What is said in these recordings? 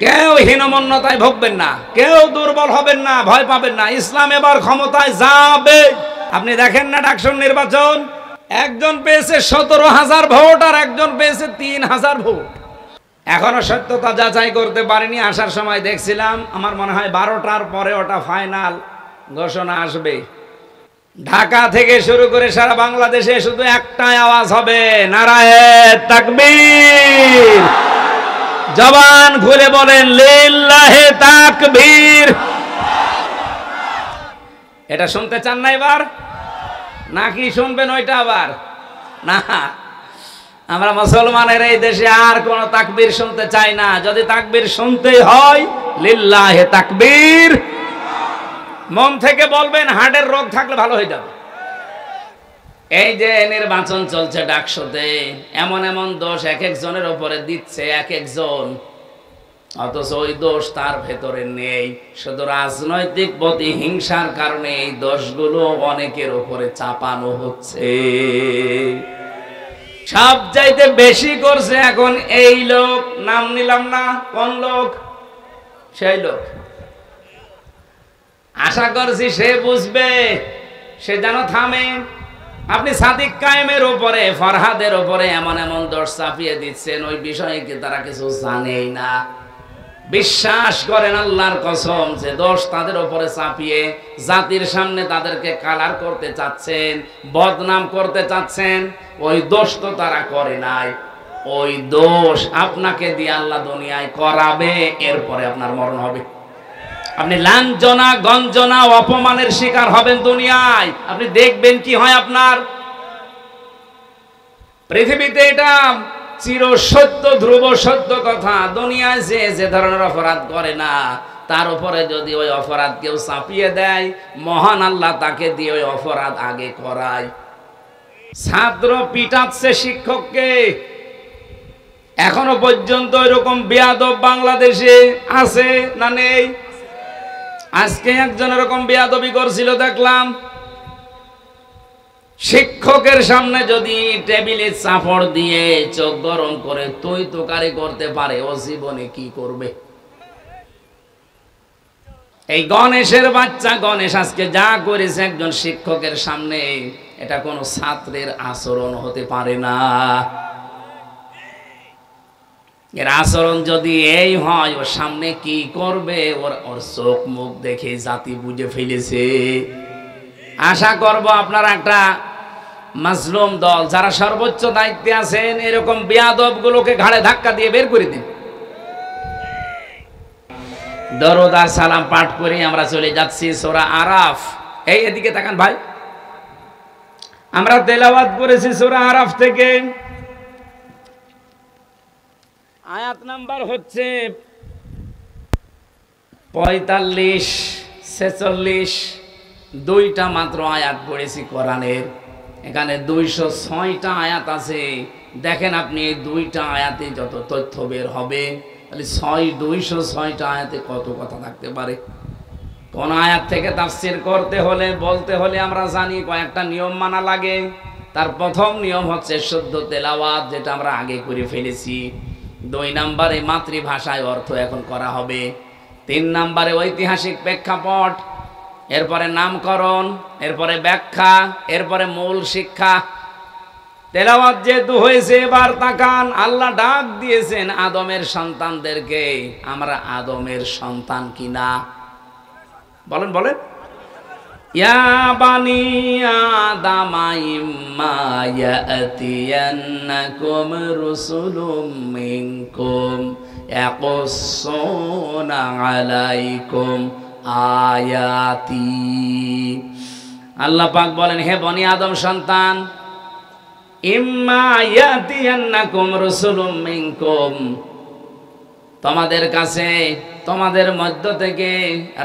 কেউ হীনমন্যতায় ভুগবেন না, কেউ দুর্বল হবেন না, ভয় পাবেন না। ইসলাম এবার ক্ষমতায় যাবে। আপনি দেখেন না ডাকসুর নির্বাচন, একজন পেয়েছে 17,000 ভোট আর একজন পেয়েছে 3,000 ভোট। এখনো সত্যতা যাচাই করতে পারিনি। আসার সময় দেখছিলাম, আমার মনে হয় 12টার পরে ওটা ফাইনাল ঘোষণা আসবে। ঢাকা থেকে শুরু করে সারা বাংলাদেশে শুধু একটাই আওয়াজ হবে, নারায়ে তাকবীর। জবান খুলে বলেন লিল্লাহে তাকবীর। এটা শুনতে চান না এবার, নাকি শুনবেন ওইটা আবার? না, আমরা মুসলমানের এই দেশে আর কোন তাকবীর শুনতে চাই না। যদি তাকবীর শুনতেই হয়, লিল্লাহে তাকবীর। মন থেকে বলবেন, হার্টের রোগ থাকলে ভালো হয়ে যাবে। এই যে নির্বাচন চলছে ডাকসুতে, এমন এমন দোষ এক একজনের উপরে দিচ্ছে এক একজন, অথচ ওই দোষ তার ভেতরে নেই। শুধু রাজনৈতিক প্রতিহিংসার কারণে এই দোষগুলো অনেকের উপরে চাপানো হচ্ছে। সব চাইতে বেশি করছে এখন এই লোক, নাম নিলাম না, কোন লোক? সেই লোক। আশা করছি সে বুঝবে, সে যেন থামে। আপনি সাদিক কায়েমের উপরে, ফরহাদের উপরে এমন এমন দোষ চাপিয়ে দিচ্ছেন, ওই বিষয়ে কি তারা কিছু জানেই না? বিশ্বাস করেন আল্লাহর কসম, যে দোষ তাদের উপরে চাপিয়ে জাতির সামনে তাদেরকে কালার করতে চাচ্ছেন, বদনাম করতে চাচ্ছেন, ওই দোষ তো তারা করে নাই। ওই দোষ আপনাকে দিয়ে আল্লাহ দুনিয়ায় করাবে, এরপরে আপনার মরণ হবে। আপনি লাঞ্ছনা, গঞ্জনা, অপমানের শিকার হবেন দুনিয়ায়। আপনি দেখবেন কি হয় আপনার। পৃথিবীতে এটা চির সত্য, ধ্রুব সত্য কথা। দুনিয়ায় যে ধরনের অপরাধ করে না, তার উপরে যদি ওই অপরাধ কেউ চাপিয়ে দেয়, মহান আল্লাহ তাকে দিয়ে ওই অপরাধ আগে করায়। ছাত্র পিটাচ্ছে শিক্ষককে, এখনো পর্যন্ত এরকম বেয়াদব বাংলাদেশে আছে না নেই? আজকে একজন এরকম বেয়াদবি করছিল দেখলাম। শিক্ষকের সামনে যদি টেবিলে চাপড় দিয়ে চোখ গরম করে তুই তোকারি করতে পারে, ও জীবনে কি করবে? এই গণেশের বাচ্চা গণেশ আজকে যা করেছে একজন শিক্ষকের সামনে, এটা কোনো ছাত্রের আচরণ হতে পারে না। এর আচরণ যদি এই হয়, ওর সামনে কি করবে, ওর চোখ মুখ দেখে জাতি বুঝে ফেলেছে। আশা করব আপনারা একটা মাজলুম দল, যারা সর্বোচ্চ দায়িত্বে আছেন, এরকম বেয়াদব গুলোকে ঘাড়ে ধাক্কা দিয়ে বের করে দিন। দরুদ আর সালাম পাঠ করে আমরা চলে যাচ্ছি সূরা আরাফ। এই এদিকে তাকান ভাই, আমরা তেলাওয়াত করেছি সূরা আরাফ থেকে। আয়াত নাম্বার হচ্ছে 45, 46। দুইটা মাত্র আয়াত পড়েছি কোরআনের। এখানে 206টা আয়াত আছে। দেখেন আপনি এই দুইটা আয়াতে যত তথ্য বের হবে, তাহলে 206টা আয়াতে কত কথা থাকতে পারে। কোন আয়াত থেকে তাফসীর করতে হলে, বলতে হলে আমরা জানি কয়েকটা নিয়ম মানা লাগে। তার প্রথম নিয়ম হচ্ছে শুদ্ধ তেলাওয়াত, যেটা আমরা আগে করে ফেলেছি। 2 নম্বরে মাতৃভাষায় অর্থ এখন করা হবে। 3 নম্বরে ঐতিহাসিক প্রেক্ষাপট, এরপরে নামকরণ, এরপরে ব্যাখ্যা, এরপরে মূল শিক্ষা। তেলাওয়াত যেহেতু হয়েছে, এবার তাকান, আল্লাহ ডাক দিয়েছেন আদমের সন্তানদেরকে। আমরা আদমের সন্তান কিনা? বলেন বলেন। ইয়া বানি আদামা ইম্মা ইয়াতিয়ান্নাকুম রুসুলুম মিনকুম ইয়াকুসসুনা আলাইকুম আয়াতি। আল্লাহ পাক বলেন, হে বনি আদম সন্তান, ইম্মা ইয়াতিয়ান্নাকুম রুসুলুম মিনকুম, তোমাদের কাছে, তোমাদের মধ্য থেকে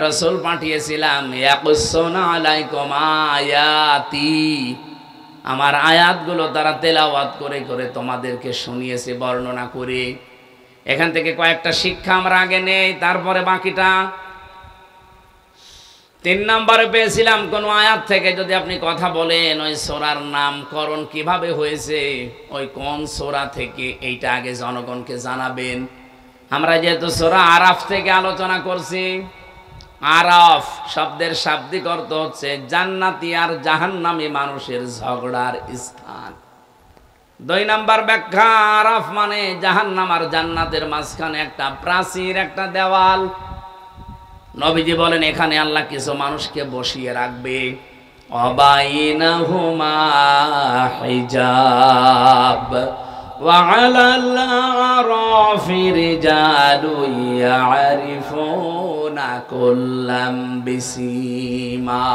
রাসূল পাঠিয়েছিলাম। ইয়াকুসসুনা আলাইকুম আয়াতি, আমার আয়াতগুলো তারা তেলাওয়াত করে করে তোমাদেরকে শুনিয়েছে, বর্ণনা করে। এখান থেকে কয়েকটা শিক্ষা আমরা আগে নেই, তারপরে বাকিটা। 3 নম্বরে পেয়েছিলাম, কোন আয়াত থেকে যদি আপনি কথা বলেন, ওই সূরার নামকরণ কিভাবে হয়েছে, ওই কোন সূরা থেকে, এইটা আগে জনগণকে জানাবেন। আমরা যেহেতু সূরা আরাফ থেকে আলোচনা করছি, আরাফ শব্দের শাব্দিক অর্থ হচ্ছে জান্নাতি আর জাহান্নামী মানুষের ঝগড়ার স্থান। 2 নাম্বার ব্যাখ্যা, আরাফ মানে জাহান্নাম আর জান্নাতের মাঝখানে একটা প্রাচীর, একটা দেওয়াল। নবীজি বলেন এখানে আল্লাহ কিছু মানুষকে বসিয়ে রাখবে, অবাইনাহুমা হিজাব ওয়া আলাল আরাফি রিজালুন ইয়ারিফুনা কুল্লাম বিসিমাহুম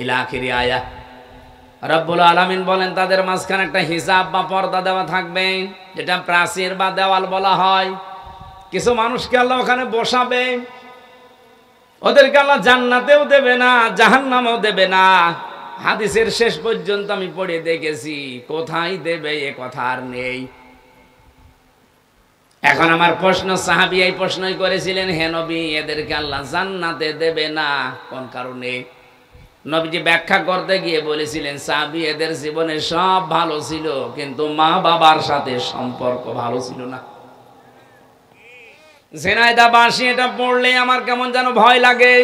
ইলা আখিরি আয়াত। রব্বুল আলামিন বলেন তাদের মাঝখানে একটা হিজাব বা পর্দা দেওয়া থাকবে, যেটা প্রাচীর বা দেওয়াল বলা হয়। কিছু মানুষকে আল্লাহ ওখানে বসাবে, ওদেরকে আল্লাহ জান্নাতেও দেবে না, জাহান্নামেও দেবে না। হাদিসের শেষ পর্যন্ত আমি পড়ে দেখেছি, কোথায় দেবে এ কথা আর নেই। এখন আমার প্রশ্ন, সাহাবী এই প্রশ্নই করেছিলেন, হে নবী এদেরকে আল্লাহ জান্নাতে দেবে না কোন কারণে? নবীজি ব্যাখ্যা করতে গিয়ে বলেছিলেন, সাহাবী এদের জীবনে সব ভালো ছিল, কিন্তু মা বাবার সাথে সম্পর্ক ভালো ছিল না। ঝিনাইদহ বাসী এটা পড়লে আমার কেমন যেন ভয় লাগে।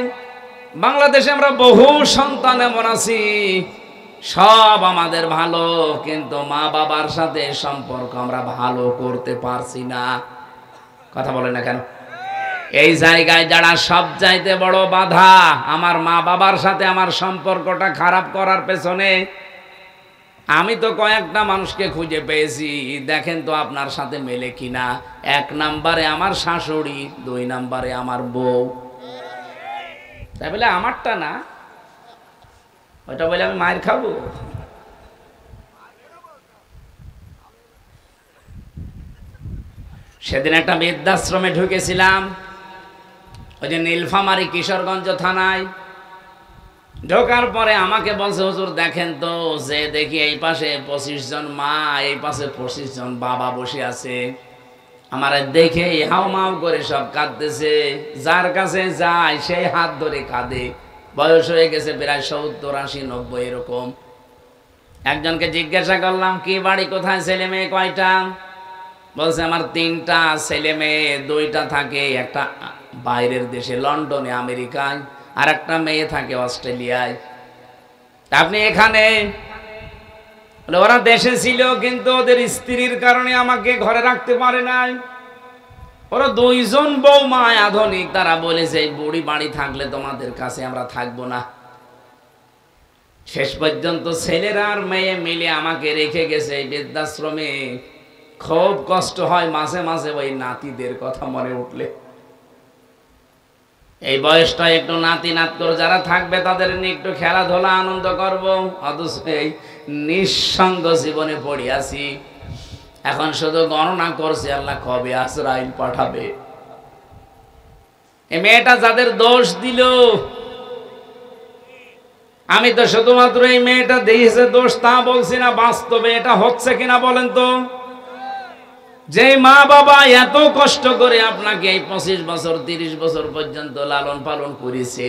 বাংলাদেশে আমরা বহু সন্তান এমন আছি, সব আমাদের ভালো, কিন্তু মা বাবার সাথে সম্পর্ক আমরা ভালো করতে পারছি না। কথা বলে না কেন? এই জায়গায় যারা সব চাইতে বড় বাধা, আমার মা বাবার সাথে আমার সম্পর্কটা খারাপ করার পেছনে, আমি তো কয়েকটা মানুষকে খুঁজে পেয়েছি, দেখেন তো আপনার সাথে মেলে কিনা। 1 নাম্বারে আমার শাশুড়ি, 2 নাম্বারে আমার বউ। তাই বলে আমারটা না, ওইটা বলে আমি মায়ের খাবো? সেদিন একটা বৃদ্ধাশ্রমে ঢুকেছিলাম, ওই যে নীলফামারী কিশোরগঞ্জ থানায়। ঢোকার পরে আমাকে বলছে, হুজুর দেখেন তো, যে দেখি এই পাশে 25 জন মা, এই পাশে 25 জন বাবা বসে আছে। আমার দেখে হাও মাও করে সব কাঁদতেছে, যার কাছে যায় সেই হাত ধরে কাঁদে। বয়স হয়ে গেছে প্রায় 70, 80, 90 এরকম। একজনকে জিজ্ঞাসা করলাম, কি বাড়ি কোথায়, ছেলে মেয়ে কয়টা? বলছে আমার 3টা ছেলে মেয়ে, 2টা থাকে একটা বাইরের দেশে লন্ডনে আমেরিকায়, আর একটা মেয়ে থাকে অস্ট্রেলিয়ায়। আপনি এখানে? ওরা দেশে ছিল, কিন্তু ওদের স্ত্রীর কারণে আমাকে ঘরে রাখতে পারে নাই। ওরা 2 জন বৌমা আধুনিক, তারা বলেছে এই বুড়ি বাড়ি থাকলে তোমাদের কাছে আমরা থাকবো না। শেষ পর্যন্ত ছেলেরা আর মেয়ে মিলে আমাকে রেখে গেছে এই বৃদ্ধাশ্রমে। খুব কষ্ট হয় মাঝে মাঝে ওই নাতিদের কথা মনে উঠলে। এই বয়সটা একটু নাতি নাতর যারা থাকবে তাদের নিয়ে একটু খেলাধুলা আনন্দ করব, অথচ এই নিঃসঙ্গ জীবনে পড়ে আছি। এখন শুধু গণনা করছে আল্লাহ কবে আজরাইল পাঠাবে। এই মেয়েটা যাদের দোষ দিল, আমি তো শুধুমাত্র এই মেয়েটা দিয়েছে দোষ তা বলছি না, বাস্তবে এটা হচ্ছে কিনা বলেন তো? যে মা বাবা এত কষ্ট করে আপনাকে এই 25 বছর 30 বছর পর্যন্ত লালন পালন করেছে,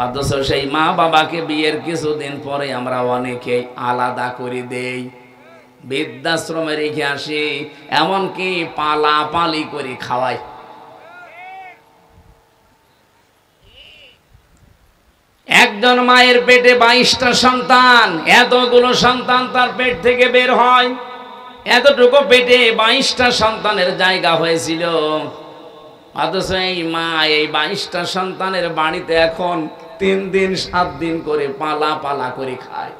অথচ সেই মা বাবাকে বিয়ের কিছুদিন পরে আমরা অনেকে আলাদা করে দেই, বৃদ্ধাশ্রমে রেখে আসি, এমনকি পালাপালি করে খাওয়াই। একজন মায়ের পেটে 22টা সন্তান, এতগুলো সন্তান তার পেট থেকে বের হয়, এতটুকু পেটে 22টা সন্তানের জায়গা হয়েছিল, অথচ এই মা এই 22টা সন্তানের বাড়িতে এখন 3 দিন 7 দিন করে পালা পালা করে খায়।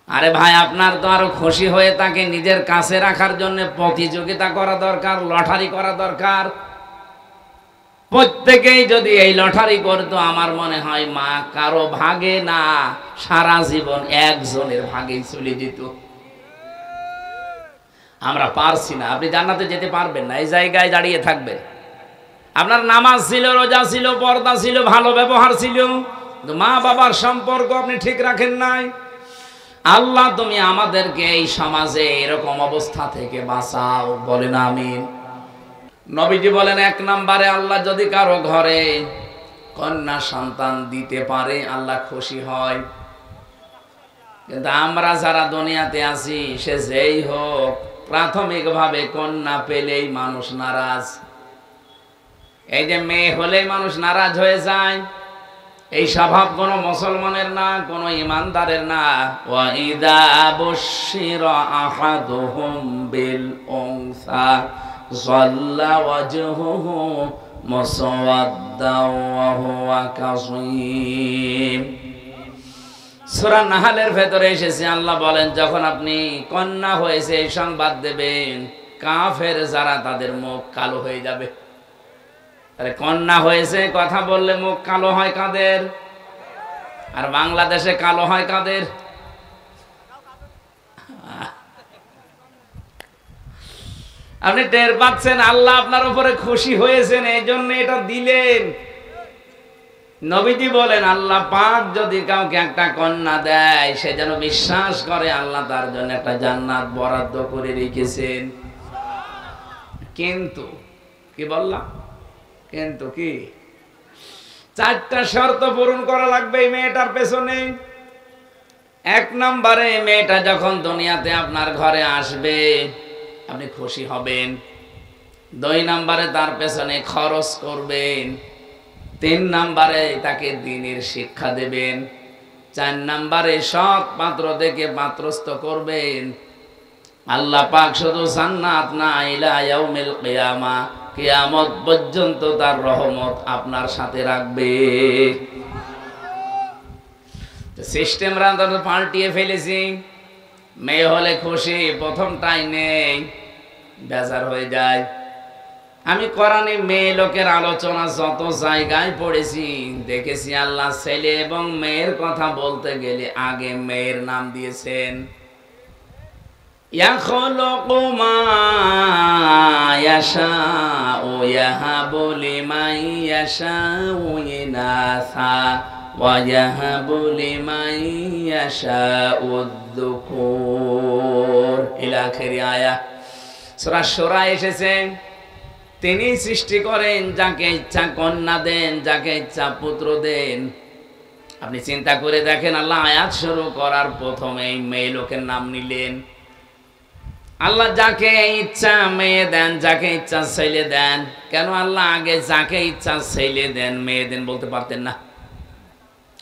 আরে ভাই, আপনার তো আরো খুশি হয়ে তাকে নিজের কাছে রাখার জন্য প্রতিযোগিতা করা দরকার, লটারি করা দরকার। প্রত্যেকেই যদি এই লটারি করতো, আমার মনে হয় মা কারো ভাগে না, সারা জীবন একজনের ভাগেই চলে যেত। আমরা পারছি না। আপনি জান্নাতে যেতে পারবেন না, এই জায়গায় দাঁড়িয়ে থাকবেন। আপনার নামাজ ছিল, রোজা ছিল, পর্দা ছিল, ভালো ব্যবহার ছিল, কিন্তু মা বাবার সম্পর্ক আপনি ঠিক রাখেন নাই। আল্লাহ তুমি আমাদেরকে এই সমাজে এরকম অবস্থা থেকে বাঁচাও, বলেন আমিন। নবীজি বলেন 1 নম্বরে আল্লাহ যদি কারো ঘরে কন্যা সন্তান দিতে পারে আল্লাহ খুশি হয়। কিন্তু আমরা যারা দুনিয়াতে আছি, সে যেই হোক, প্রাথমিকভাবে কন্যা পেলেই মানুষ নারাজ। এই যে মেয়ে হলেই মানুষ নারাজ হয়ে যায়, এই স্বভাব কোনো মুসলমানের না, কোনো ইমানদারের না। ওয়া ইযা বুশিরা আহাদুহুম বিল উনসা যাল্লা ওয়াজহুহু মুসওয়াদ্দাও ওয়া হুয়া কাযীম। সূরা নাহলের ভেতরে এসেছে, আল্লাহ বলেন যখন আপনি কন্যা হয়েছে এই সংবাদ দেবেন, কাফের যারা তাদের মুখ কালো হয়ে যাবে। আরে কন্যা হয়েছে কথা বললে মুখ কালো হয় কাদের? আর বাংলাদেশে কালো হয় কাদের? আপনি টের পাচ্ছেন আল্লাহ আপনার উপরে খুশি হয়েছেন, এই জন্য এটা দিলেন। নবীজি বলেন আল্লাহ পাক যদি কাউকে একটা কন্যা দেয়, সে যেন বিশ্বাস করে আল্লাহ তার জন্য একটা জান্নাত বরাদ্দ করে রেখেছেন। কিন্তু কি বললাম? কিন্তু কি, 4টা শর্ত পূরণ করা লাগবে এই মেয়েটার পেছনে। 1 নম্বরে, মেয়েটা যখন দুনিয়াতে আপনার ঘরে আসবে আপনি খুশি হবেন। 2 নম্বরে, তার পেছনে খরচ করবেন। 3 নম্বরে, তাকে দ্বীনের শিক্ষা দেবেন। 4 নম্বরে, সৎ পাত্র দেখে পাত্রস্থ করবেন। আল্লাহ পাক শুধু জান্নাত না, ইলা ইয়াউমিল কিয়ামা, কিয়ামত পর্যন্ত তার রহমত আপনার সাথে রাখবে। সিস্টেম রান্না পাল্টিয়ে ফেলেছি। মেয়ে হলে খুশি, প্রথমটাই নেই, বেজার হয়ে যায়। আমি কোরআনে মেয়ে লোকের আলোচনা যত জায়গায় পড়েছি দেখেছি, আল্লাহ ছেলে এবং মেয়ের কথা বলতে গেলে আগে মেয়ের নাম দিয়েছেন। ইয়াখলুকু মা ইয়াশাউ ইয়াহাবু লিমান ইয়াশাউ ইনাসা ওয়া ইয়াহাবু লিমান ইয়াশাউ যুকুর ইলা আখিরি আয়াত। সূরা শুরা এসেছে, তিনি সৃষ্টি করেন, যাকে ইচ্ছা কন্যা দেন, যাকে ইচ্ছা পুত্র দেন। আপনি চিন্তা করে দেখেন, আল্লাহ আয়াত শুরু করার প্রথমেই মেয়ে লোকের নাম নিলেন। আল্লাহ যাকে ইচ্ছা মেয়ে দেন, যাকে ইচ্ছা ছেলে দেন। কেন আল্লাহ আগে যাকে ইচ্ছা ছেলে দেন মেয়ে দেন বলতে পারতেন না?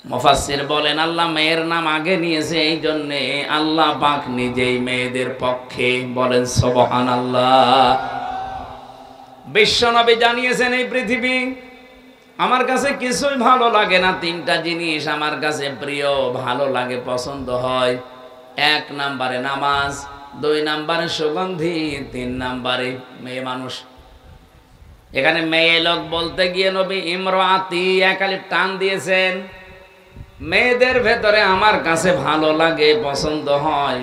মুফাসসির বলেন আল্লাহ মেয়ের নাম আগে নিয়েছে এই জন্যে আল্লাহ পাক নিজেই মেয়েদের পক্ষে। বলেন সুবহানাল্লাহ। বিশ্বনবী জানিয়েছেন, এই পৃথিবী আমার কাছে কিছুই ভালো লাগে না, 3টা জিনিস আমার কাছে প্রিয়, ভালো লাগে, পছন্দ হয়। 1 নম্বরে নামাজ, 2 নম্বরে সুগন্ধি, 3 নম্বরে মেয়ে মানুষ। এখানে মেয়ে লোক বলতে গিয়ে নবী ইমরাতি একালি টান দিয়েছেন। মেয়েদের ভেতরে আমার কাছে ভালো লাগে, পছন্দ হয়,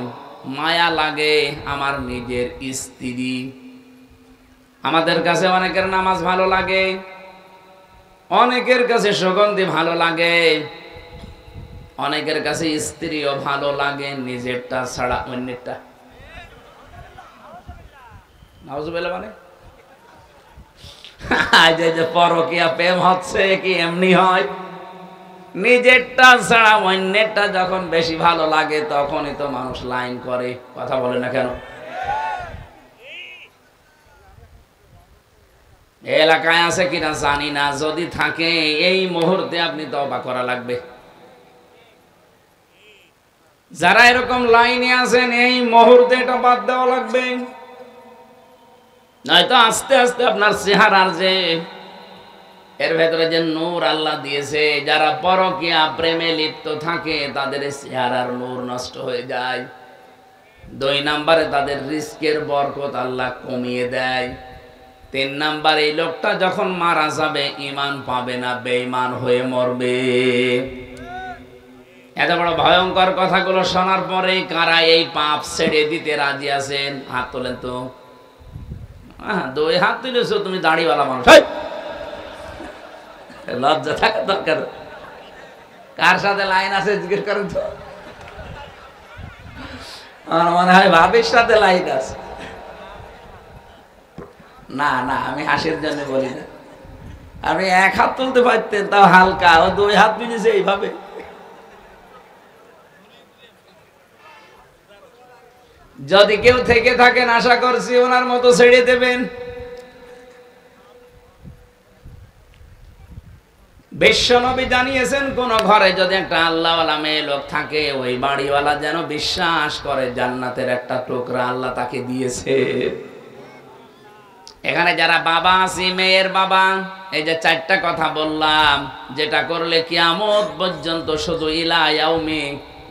মায়া লাগে আমার নিজের স্ত্রী। আমাদের কাছে অনেকের নামাজ ভালো লাগে, অনেকের কাছে সুগন্ধি ভালো লাগে, অনেকের কাছে স্ত্রীও ভালো লাগে, নিজেরটা ছাড়া অন্যেরটা। নাউজুবিল্লাহ। মানে যে পরকীয়া প্রেম হচ্ছে কি এমনি হয়? নিজেরটা ছাড়া অন্যেরটা যখন বেশি ভালো লাগে তখনই তো মানুষ লাইন করে। কথা বলে না কেন? এলাকায় আছে কিনা জানি না, যদি থাকে এই মুহূর্তে আপনি তওবা করা লাগবে। যারা এরকম লাইনে আছেন এই মুহূর্তে এটা বাদ দেওয়া লাগবে, নয়তো আস্তে আস্তে আপনার চেহারার যে এর ভেতরে যে নূর আল্লাহ দিয়েছে, যারা পরকীয়া প্রেমে লিপ্ত থাকে তাদের চেহারার নূর নষ্ট হয়ে যায়। 2 নম্বরে তাদের রিস্কের বরকত আল্লাহ কমিয়ে দেয়। 3 নম্বরে এই লোকটা যখন মারা যাবে ঈমান পাবে না, বেঈমান হয়ে মরবে। এত বড় ভয়ঙ্কর কথাগুলো শোনার পরে কারা এই পাপ ছেড়ে দিতে রাজি আছেন? হাত তোলেন তো। 2 হাত তুলেছো তুমি, দাড়িওয়ালা মানুষ, লজ্জা থাকা দরকার। কার সাথে লাইন আছে জিজ্ঞেস করেন তো। আমার মনে হয় ভাবির সাথে লাইন আছে। না না, আমি হাসির জন্য বলি না। আপনি 1 হাত তুলতে পারতেন, তাও হালকা। ও 2 হাত তুলেছে এইভাবে। যদি কেউ থেকে থাকেন আশা করছি ওনার মতো ছেড়ে দেবেন। বিশ্বনবী জানিয়েছেন কোন ঘরে যদি একটা আল্লাহওয়ালা মেয়ে লোক থাকে, ওই বাড়িওয়ালা যেন বিশ্বাস করে জান্নাতের একটা টুকরা আল্লাহ তাকে দিয়েছে। এখানে যারা বাবা আছি, মেয়ের বাবা, এই যে চারটা কথা বললাম, যেটা করলে কিয়ামত পর্যন্ত শুধু ইলা ইয়াউমি,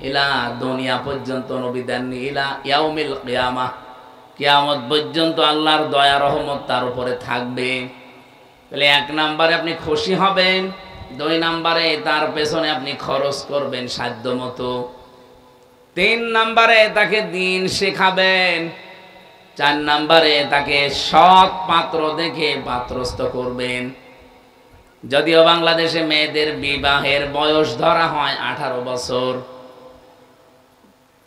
ইলা দুনিয়া পর্যন্ত নবী দেননি, ইলা ইয়াউমিল কিয়ামাহ, কিয়ামত পর্যন্ত আল্লাহর দয়া রহমত তার উপরে থাকবে। তাহলে 1 নম্বরে আপনি খুশি হবেন, 2 নম্বরে তার পেছনে আপনি খরচ করবেন সাধ্য মতো, 3 নম্বরে তাকে দিন শেখাবেন, 4 নম্বরে তাকে সৎ পাত্র দেখে পাত্রস্থ করবেন। যদিও বাংলাদেশে মেয়েদের বিবাহের বয়স ধরা হয় 18 বছর,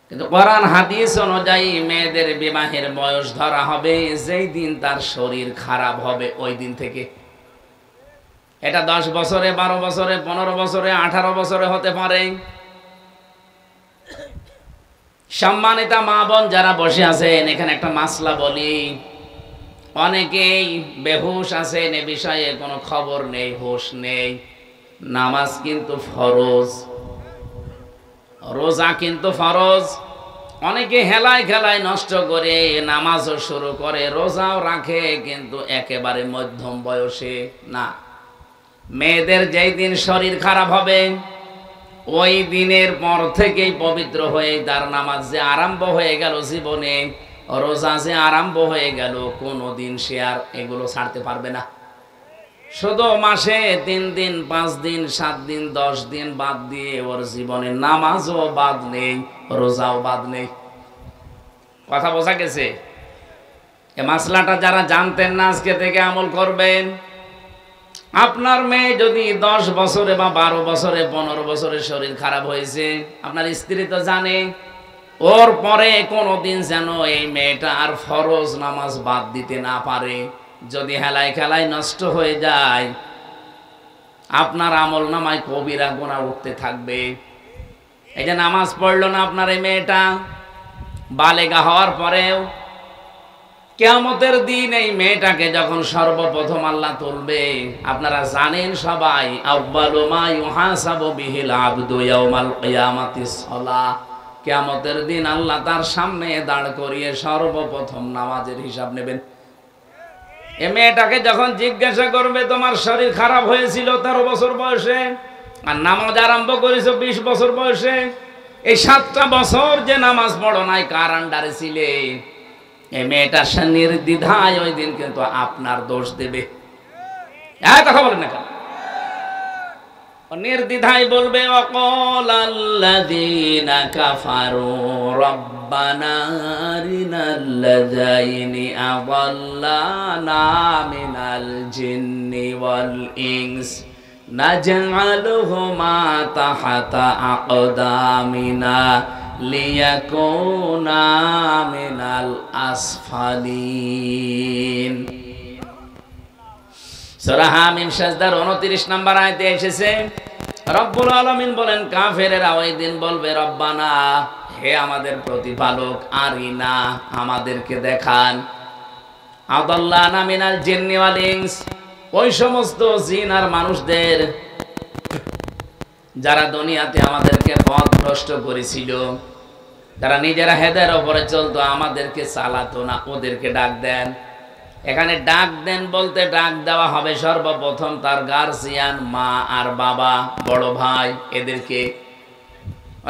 কিন্তু কোরআন হাদিস অনুযায়ী মেয়েদের বিবাহের বয়স ধরা হবে যেই দিন তার শরীর খারাপ হবে ওই দিন থেকে। এটা 10 বছরে, 12 বছরে, 15 বছরে, 18 বছরে হতে পারে। সম্মানিতা মা বোন যারা বসে আছেন, এখানে একটা মাসলা বলি, অনেকেই বেহুশ আছেন, এ বিষয়ে কোনো খবর নেই, হুঁশ নেই। নামাজ কিন্তু ফরজ, রোজা কিন্তু ফরজ। অনেকে হেলায় খেলায় নষ্ট করে নামাজও শুরু করে, রোজাও রাখে, কিন্তু একেবারে মধ্যম বয়সে না। মেয়েদের যেই দিন শরীর খারাপ হবে ওই দিনের পর থেকেই পবিত্র হয়ে তার নামাজ যে আরম্ভ হয়ে গেল জীবনে, রোজা যে আরম্ভ হয়ে গেল, কোনোদিন সে আর এগুলো ছাড়তে পারবে না। শুধু মাসে 3 দিন, 5 দিন, 7 দিন, 10 দিন বাদ দিয়ে ওর জীবনে নামাজও বাদ নেই, রোজাও বাদ নেই। কথা বোঝা গেছে? এই মাসলাটা যারা জানতেন না আজকে থেকে আমল করবেন। আপনার মেয়ে যদি 10 বছরে বা 12 বছরে, 15 বছরে শরীর খারাপ হয়েছে, আপনার স্ত্রী তো জানে, ওর পরে কোনোদিন যেন এই মেয়েটা আর ফরজ নামাজ বাদ দিতে না পারে। যদি হেলায় খেলায় নষ্ট হয়ে যায়, আপনার আমল নামায় কবিরা গুনাহ উঠতে থাকবে। এই যে নামাজ পড়লো না আপনার এই মেয়েটা, বালেগা হওয়ার পরেও কিয়ামতের দিন এই মেয়েটাকে যখন সর্বপ্রথম আল্লাহ তুলবে, আপনারা জানেন সবাই, আউয়ালু মা ইউহাসাবু বিহিল আবদু ইয়াউমাল কিয়ামাতিস সালাহ। কিয়ামতের দিন আল্লাহ তার সামনে দাঁড় করিয়ে সর্বপ্রথম নামাজের হিসাব নেবেন। এই মেয়েটাকে যখন জিজ্ঞাসা করবে, তোমার শরীর খারাপ হয়েছিল 13 বছর বয়সে, আর নামাজ আরম্ভ করেছো 20 বছর বয়সে, এই 7টা বছর যে নামাজ পড়ো নাই, কার আন্ডারে ছিলে? এই মেয়েটা নির্দ্বিধায় ওই দিন কিন্তু আপনার দোষ দেবে। কথা বলেন না কেন? নির্দ্বিধায় বলবে, ওয়াকালাল্লাযীনা কাফারু রব্বানা আরিনাল্লাযাইনি আযাল্লানা মিনাল জিন্নি ওয়াল ইনস নাজআলুহুমা তাহতা আকদামিনা লিয়াকুনা মিনাল আসফালিন। সূরা হামিম সাজদার 29 নম্বর আয়াতে এসেছে, রব্বুল আলামিন বলেন, কাফেরেরা ওই দিন বলবে, রব্বানা, হে আমাদের প্রতিপালক, আরিনা, আমাদেরকে দেখান, আদাল্লানা মিনাল জিন্নি ওয়াল ইনস, ওই সমস্ত জিন আর মানুষদের যারা দুনিয়াতে আমাদেরকে পথভ্রষ্ট করেছিল, তারা নিজেরা হেদায়ের উপরে চলতো, আমাদেরকে চালাতো না, ওদেরকে ডাক দেন। এখানে ডাক দেন বলতে ডাক দেওয়া হবে সর্বপ্রথম তার গার্জিয়ান, মা আর বাবা, বড় ভাই, এদেরকে।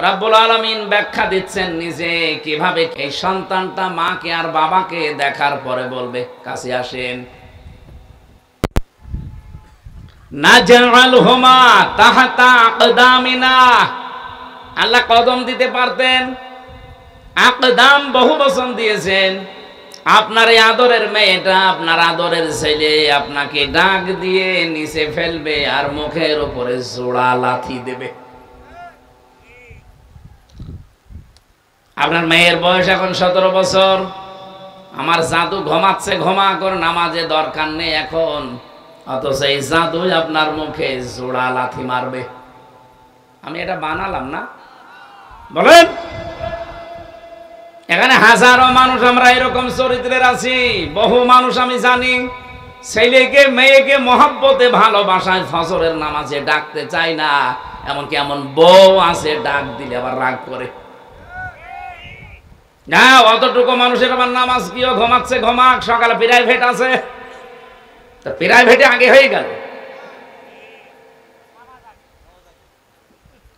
রাব্বুল আলামিন ব্যাখ্যা দিচ্ছেন নিজে কিভাবে এই সন্তানটা মাকে আর বাবাকে দেখার পরে বলবে, কাছে আসেন। নাজআলহুমা তাহতা আকদামিনা, আল্লাহ কদম দিতে পারতেন, আকদাম বহু বচন দিয়েছেন। আপনার এই আদরের মেয়েটা, আপনার আদরের ছেলে আপনাকে ডাক দিয়ে নিচে ফেলবে আর মুখের উপরে জোড়া লাথি দেবে। আপনার মেয়ের বয়স এখন 17 বছর, আমার জাদু ঘুমাচ্ছে, ঘুমা করে, নামাজে দরকার নেই এখন, অথচ এই জাদু আপনার মুখে জোড়া লাথি মারবে। আমি এটা বানালাম না, বলেন? এখানে হাজারো মানুষ আমরা এরকম চরিত্রের আছি। বহু মানুষ আমি জানি ছেলেকে মেয়েকে মহব্বতে ভালোবাসায় ফজরের নামাজে ডাকতে চায় না, এমনকি এমন বউ আছে ডাক দিলে আবার রাগ করে। হ্যাঁ, অতটুকু মানুষের আবার নামাজ কিও ঘুমাচ্ছে ঘুমাক, সকালে প্রাইভেট আছে, তো প্রাইভেটে আগে হয়ে গেল।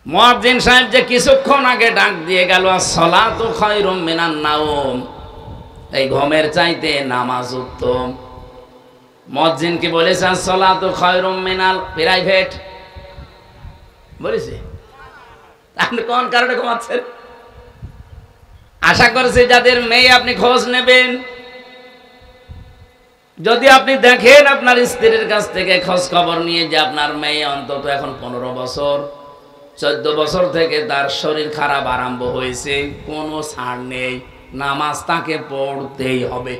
মুয়াজ্জিন সাহেব যে কিছুক্ষণ আগে ডাক দিয়ে গেল আসসালাতু খায়রুম মিনান নাওম, এই ঘুমের চাইতে নামাজ উত্তম। মুয়াজ্জিন কি বলেছে আসসালাতু খায়রুম মিনাল প্রাইভেট? বলেছে? আপনি কোন কারণে ঘুমাচ্ছেন? আশা করছি যাদের মেয়ে আপনি খোঁজ নেবেন, যদি আপনি দেখেন আপনার স্ত্রীর কাছ থেকে খোঁজ খবর নিয়ে যে আপনার মেয়ে অন্তত এখন 15 বছর 14 বছর থেকে তার শরীর খারাপ আরম্ভ হয়েছে, কোনো ছাড় নেই, নামাজ তাকে পড়তেই হবে,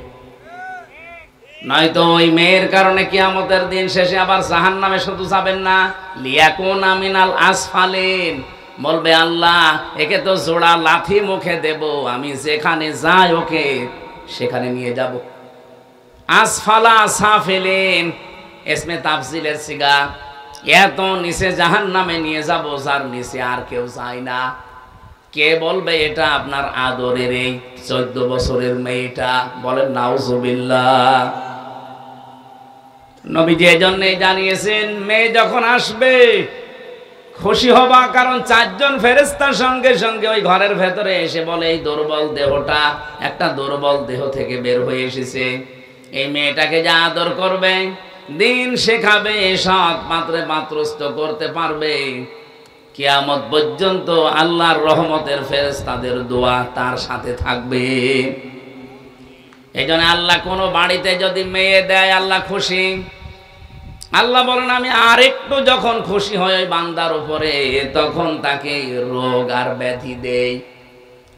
নয়তো ওই মেয়ের কারণে কিয়ামতের দিন শেষে আবার জাহান্নামে শুধু যাবেন না, লিয়াকুনা মিনাল আসফালিন, বলবে আল্লাহ একে তো জোড়া লাথি মুখে দেব, আমি যেখানে যাই ওকে সেখানে নিয়ে যাব। আসফালা সাফিলিন ইসমে তাফজিলের সিগা, এত নিচে জাহান্নামে নিয়ে যাব যার নিচে আর কেউ যায় না। কে বলবে এটা? আপনার আদরের এই 14 বছরের মেয়েটা। বলেন নাউজুবিল্লাহ। নবীজি এজন্যই জানিয়েছেন মেয়ে যখন আসবে খুশি হবা, কারণ 4 জন ফেরেশতার সঙ্গে সঙ্গে ওই ঘরের ভেতরে এসে বলে এই দুর্বল দেহটা একটা দুর্বল দেহ থেকে বের হয়ে এসেছে, এই মেয়েটাকে যা আদর করবে, দিন শেখাবে, সৎ পাত্রে পাত্রস্থ করতে পারবে, কিয়ামত পর্যন্ত আল্লাহর রহমতের ফেরেশতাদের দোয়া তার সাথে থাকবে। এই জন্য আল্লাহ কোনো বাড়িতে যদি মেয়ে দেয় আল্লাহ খুশি। আল্লাহ বলেন আমি আরেকটু যখন খুশি হয় ওই বান্দার উপরে, তখন তাকে রোগ আর ব্যাধি দেই,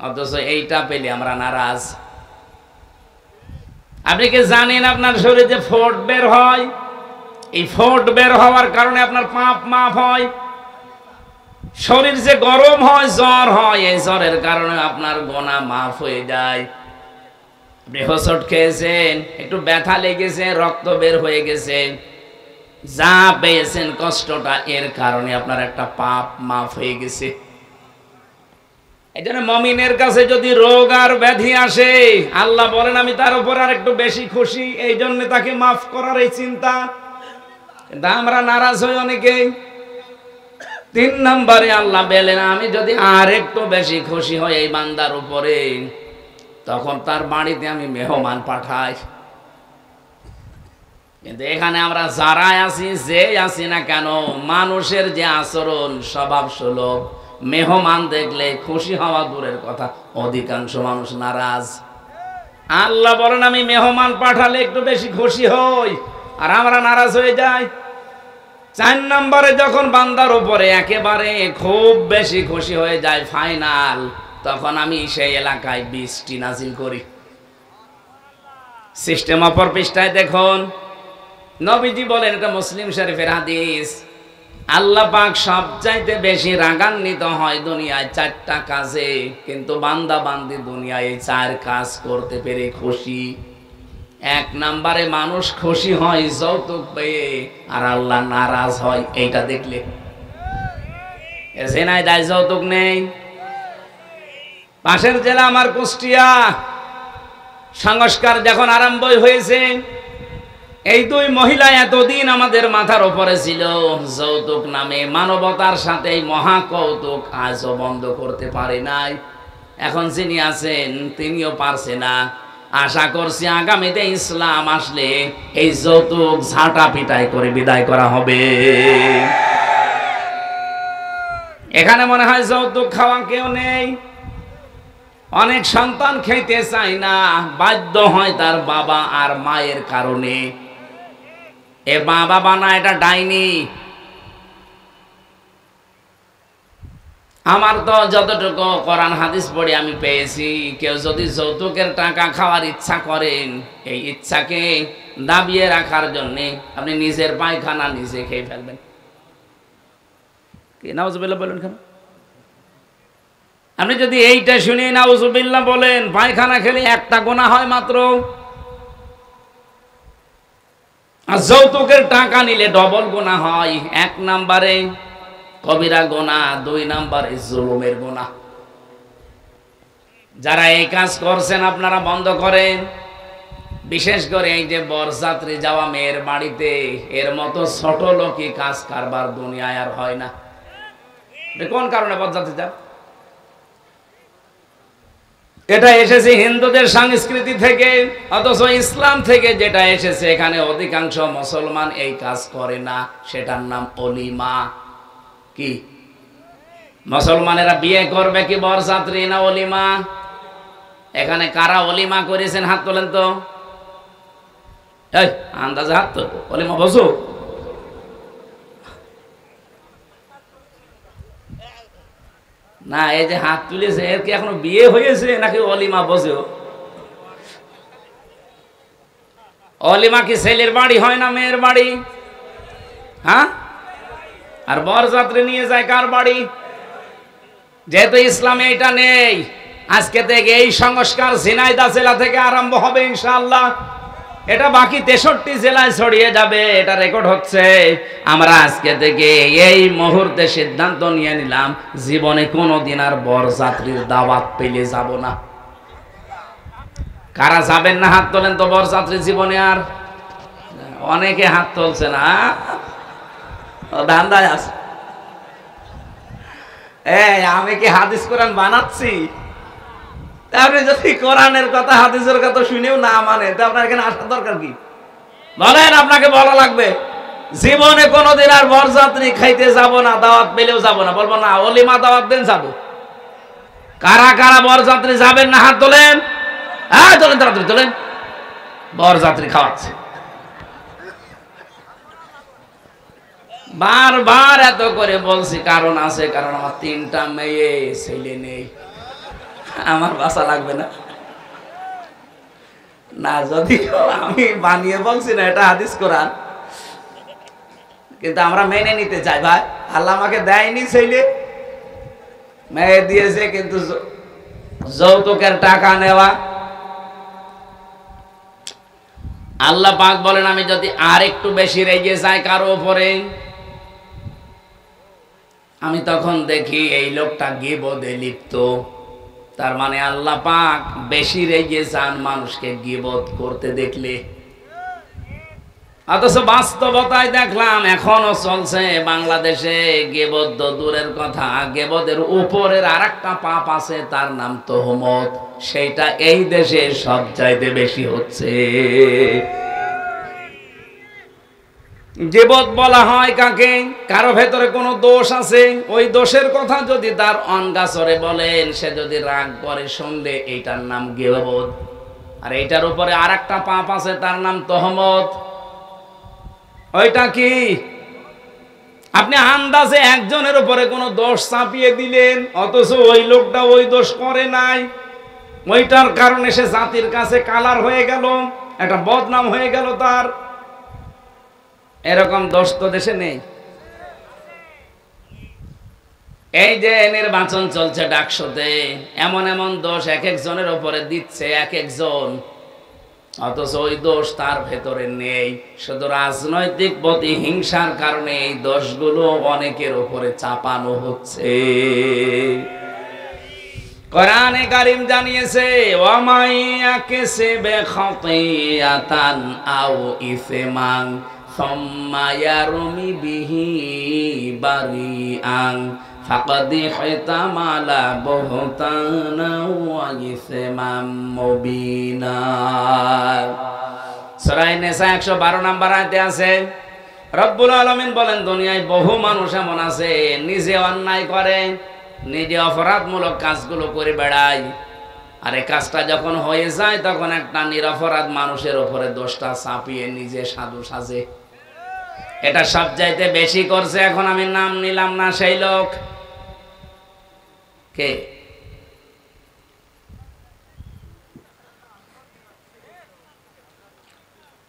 অথচ এইটা পেলে আমরা নারাজ। আপনি কি জানেন আপনার শরীরে ফোট বের হয়? এই ফোট বের হওয়ার কারণে আপনার পাপ মাফ হয়। শরীর যে গরম হয়, জ্বর হয়, এই জ্বরের কারণে আপনার গুনাহ মাফ হয়ে যায়। আপনি হোঁচট খেয়েছেন, একটু ব্যথা লেগেছে, রক্ত বের হয়ে গেছে, যা পেয়েছেন কষ্টটা, এর কারণে আপনার একটা পাপ মাফ হয়ে গেছে। এই জন্য মুমিনের কাছে যদি রোগ আর ব্যাধি আসে, আল্লাহ বলেন আমি তার উপর আর একটু বেশি খুশি, এই জন্য তাকে মাফ করার এই চিন্তা। কিন্তু আমরা নারাজ হই অনেকেই। 3 নম্বরে আল্লাহ বলেন আমি যদি আর একটু বেশি খুশি হই এই বান্দার উপরে, তখন তার বাড়িতে আমি মেহমান পাঠাই। কিন্তু এখানে আমরা যারা আছি, যে আছি না কেন, মানুষের যে আচরণ স্বভাব সুলভ, মেহমান দেখলে খুশি হওয়া দূরের কথা, অধিকাংশ মানুষ নারাজ। আল্লাহ বলেন আমি মেহমান পাঠালে একটু বেশি খুশি হই, আর আমরা নারাজ হয়ে যাই। 4 নম্বরে যখন বান্দার উপরে একেবারে খুব বেশি খুশি হয়ে যায়, ফাইনাল, তখন আমি সেই এলাকায় বৃষ্টি নাজিল করি। সিস্টেম অপর পৃষ্ঠায় দেখুন, নবীজি বলেন, এটা মুসলিম শরীফের হাদিস, আল্লাহ পাক সবচাইতে বেশি রাগান্বিত হয় দুনিয়ায় 4টা কাজে, কিন্তু বান্দা বান্দি দুনিয়ায় এই 4 কাজ করতে পেরে খুশি। 1 নম্বরে মানুষ খুশি হয় যৌতুক পেয়ে, আর আল্লাহ নারাজ হয় এইটা দেখলে। এসে নাই দায় যৌতুক নেই। পাশের জেলা আমার কুষ্টিয়া, সংস্কার যখন আরম্ভ হয়েছে, এই 2 মহিলা এতদিন আমাদের মাথার উপরে ছিল, যৌতুক নামে মানবতার সাথে এই মহা কৌতুক আজও বন্ধ করতে পারে নাই। এখন যিনি আছেন তিনিও পারছে না। আশা করছি আগামীতে ইসলাম আসলে এই যৌতুক ঝাঁটা পিটাই করে বিদায় করা হবে। এখানে মনে হয় যৌতুক খাওয়া কেউ নেই। অনেক সন্তান খেতে চায় না, বাধ্য হয় তার বাবা আর মায়ের কারণে। এ বাবা বানা এটা ডাইনি। আমার তো যতটুকু কোরআন হাদিস পড়ে আমি পেয়েছি, কেউ যদি যৌতুকের টাকা খাওয়ার ইচ্ছা করেন, এই ইচ্ছাকে দাবিয়ে রাখার জন্যে আপনি নিজের পায়খানা নিজে খেয়ে ফেলবেন। কি নাউজুবিল্লাহ বলুন কেন? আপনি যদি এইটা শুনে নাউজুবিল্লাহ বলেন, পায়খানা খেলে একটা গোনা হয় মাত্র। আর যৌতুকের টাকা নিলে ডবল গোনা হয়। 1 নম্বরে কবিরা গোনা, 2 নম্বরে জুলুমের গোনা। যারা এই কাজ করছেন আপনারা বন্ধ করেন। বিশেষ করে এই যে বরযাত্রী যাওয়া মেয়ের বাড়িতে, এর মতো ছোট লোকই কাজ কারবার দুনিয়ায় আর হয় না। কোন কারণে বরযাত্রী যান? এটা এসেছে হিন্দুদের সংস্কৃতি থেকে, অথচ ইসলাম থেকে যেটা এসেছে এখানে অধিকাংশ মুসলমান এই কাজ করে না। সেটার নাম অলিমা। কি মুসলমানেরা বিয়ে করবে কি বরযাত্রী না অলিমা? এখানে কারা অলিমা করেছেন হাত তোলেন তো। এই আন্দাজে হাত তোল, অলিমা বসো। না, এই যে হাত তুলেছে এর কি এখনো বিয়ে হয়েছে নাকি অলিমা বসেও? অলিমা কি ছেলের বাড়ি হয় না মেয়ের বাড়ি? হ্যাঁ, আর বরযাত্রী নিয়ে যায় কার বাড়ি? যেহেতু ইসলামে এটা নেই, আজকে থেকে এই সংস্কার ঝিনাইদহ জেলা থেকে আরম্ভ হবে ইনশাআল্লাহ। এটা বাকি 63 জেলায় ছড়িয়ে যাবে। এটা রেকর্ড হচ্ছে। আমরা আজকে থেকে এই মুহূর্তে সিদ্ধান্ত নিয়ে নিলাম, জীবনে কোনোদিন আর বরযাত্রীর দাওয়াত পেলে যাব না। কারা যাবেন না হাত তোলেন তো বরযাত্রী জীবনে? আর অনেকে হাত তুলছে না, ধান্দায় আছে। এই আমি কি হাদিস কোরআন বানাচ্ছি? আপনি যদি কোরআনের কথা হাদিসের কথা শুনেও না মানে, তো আপনার এখানে আসার দরকার কি? বলেন, আপনাকে বলা লাগবে জীবনে কোনোদিন আর বরযাত্রী খাইতে যাব না, দাওয়াত পেলেও যাব না। বলবো না অলিমা দাওয়াত দেন যাব। কারা কারা বরযাত্রী যাবেন না হাত তোলেন। হ্যাঁ তোলেন, তাড়াতাড়ি তোলেন। বরযাত্রী খাওয়াচ্ছে। বারবার এত করে বলছি, কারণ আছে, কারণ আমার 3টা মেয়ে, ছেলে নেই, আমার বাসা লাগবে না। না, যদিও আমি বানিয়ে বলছি না, এটা হাদিস কোরআন, কিন্তু আমরা মেনে নিতে চাই। ভাই, আল্লাহ আমাকে দেয়নি ছেলে, মেয়ে দিয়েছে, কিন্তু যৌতুকের টাকা নেওয়া। আল্লাহ পাক বলেন, আমি যদি আর একটু বেশি রেগে যাই কারো উপরে, আমি তখন দেখি এই লোকটা গীবতে লিপ্ত। তার মানে আল্লাহ পাক বেশি রেগে যান মানুষকে গীবত করতে দেখলে। অথচ বাস্তবতায় দেখলাম এখনো চলছে বাংলাদেশে গীবত। দূরের কথা, গীবতের উপরের আরেকটা পাপ আছে, তার নাম তোহমত। সেইটা এই দেশে সবচাইতে বেশি হচ্ছে। গীবত বলা হয় কাকে? কারো ভেতরে কোনো দোষ আছে, ওই দোষের কথা যদি তার অনগাছরে বলেন, সে যদি রাগ করে শুনলে, এইটার নাম গীবত। আর এইটার উপরে আরেকটা পাপ আছে, তার নাম তোহমত। ওইটা কি? আপনি আন্দাজে একজনের উপরে কোনো দোষ চাপিয়ে দিলেন, অথচ ওই লোকটা ওই দোষ করে নাই। ওইটার কারণে সে জাতির কাছে কালার হয়ে গেল, একটা বদনাম হয়ে গেল তার। এরকম দোষ তো দেশে নেই। এই যে নির্বাচন চলছে ডাকসুতে, এমন এমন দোষ এক একজনের উপরে দিচ্ছে এক একজন, অথচ ওই দোষ তার ভেতরে নেই। শুধু রাজনৈতিক প্রতিহিংসার কারণে এই দোষগুলো অনেকের উপরে চাপানো হচ্ছে। কোরআনে কারীম জানিয়েছে, ওয়ামাইয়া কাসাবা খাতিয়াতান আও ইসমান সুম্মা ইয়ারমি বিহি বারিআন ফাকাদ ইহতামালা বুহতানা ওয়া ইসমান মুবিনা। সূরা নিসা 112 নম্বর আয়াতে আছে, রব্বুল আলামিন বলেন, দুনিয়ায় বহু মানুষ এমন আছে নিজে অন্যায় করে, নিজে অপরাধমূলক কাজগুলো করে বেড়ায়, আর এই কাজটা যখন হয়ে যায় তখন একটা নিরপরাধ মানুষের উপরে দোষটা চাপিয়ে নিজে সাধু সাজে। এটা সবচাইতে বেশি করছে, এখন আমি নাম নিলাম না, সেই লোক কে?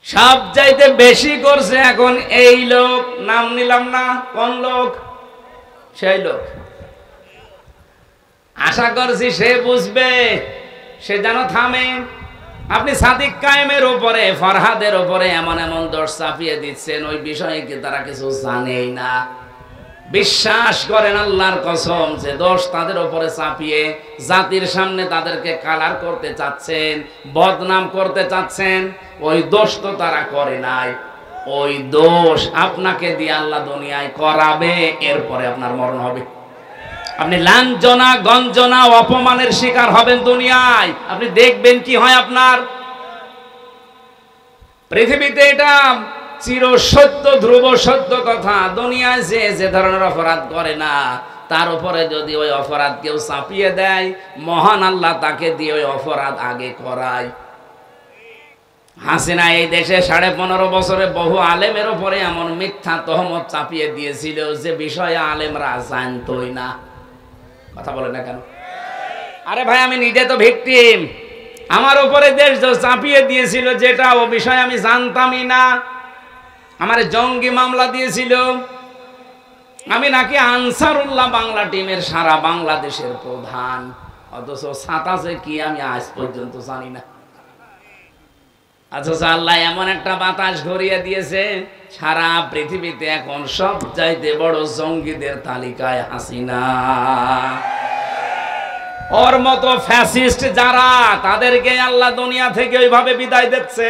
সবচাইতে বেশি করছে এখন এই লোক, নাম নিলাম না, কোন লোক? সেই লোক। আশা করছি সে বুঝবে, সে যেন থামে। আপনি সাদিক কায়েমের উপরে, ফরহাদের উপরে এমন এমন দোষ চাপিয়ে দিচ্ছেন, ওই বিষয়ে কি তারা কিছু জানেই না? বিশ্বাস করেন আল্লাহর কসম যে দোষ তাদের উপরে চাপিয়ে জাতির সামনে তাদেরকে কালার করতে চাচ্ছেন, বদনাম করতে চাচ্ছেন, ওই দোষ তো তারা করে নাই। ওই দোষ আপনাকে দিয়ে আল্লাহ দুনিয়ায় করাবে, এরপরে আপনার মরণ হবে। আপনি লাঞ্ছনা গঞ্জনা অপমানের শিকার হবেন দুনিয়ায়, আপনি দেখবেন কি হয় আপনার। পৃথিবীতে এটা চির সত্য, ধ্রুব সত্য কথা। দুনিয়ায় যে ধরনের অপরাধ করে না, তার উপরে যদি ওই অপরাধ কেউ চাপিয়ে দেয়, মহান আল্লাহ তাকে দিয়ে ওই অপরাধ আগে করায়। হাসিনা এই দেশে 15.5 বছরে বহু আলেমের উপরে এমন মিথ্যা তহমত চাপিয়ে দিয়েছিল যে বিষয়ে আলেমরা জানতই না। কথা বলে না কেন? আরে ভাই, আমি নিজে তো ভিকটিম। আমার উপরে দেশ চাপিয়ে দিয়েছিল যেটা, ও বিষয়ে আমি জানতামই না। আমার জঙ্গি মামলা দিয়েছিল, আমি নাকি আনসারুল্লাহ বাংলা টিমের সারা বাংলাদেশের প্রধান, অথচ ছাতাছে কি আমি আজ পর্যন্ত জানি না। অথচ আল্লাহ এমন একটা বাতাস ঘুরিয়ে দিয়েছে, সারা পৃথিবীতে এখন সবচাইতে বড় জঙ্গিদের তালিকায় হাসিনা। ওর মতো ফ্যাসিস্ট যারা, তাদেরকে আল্লাহ দুনিয়া থেকে ওইভাবে বিদায় দিচ্ছে।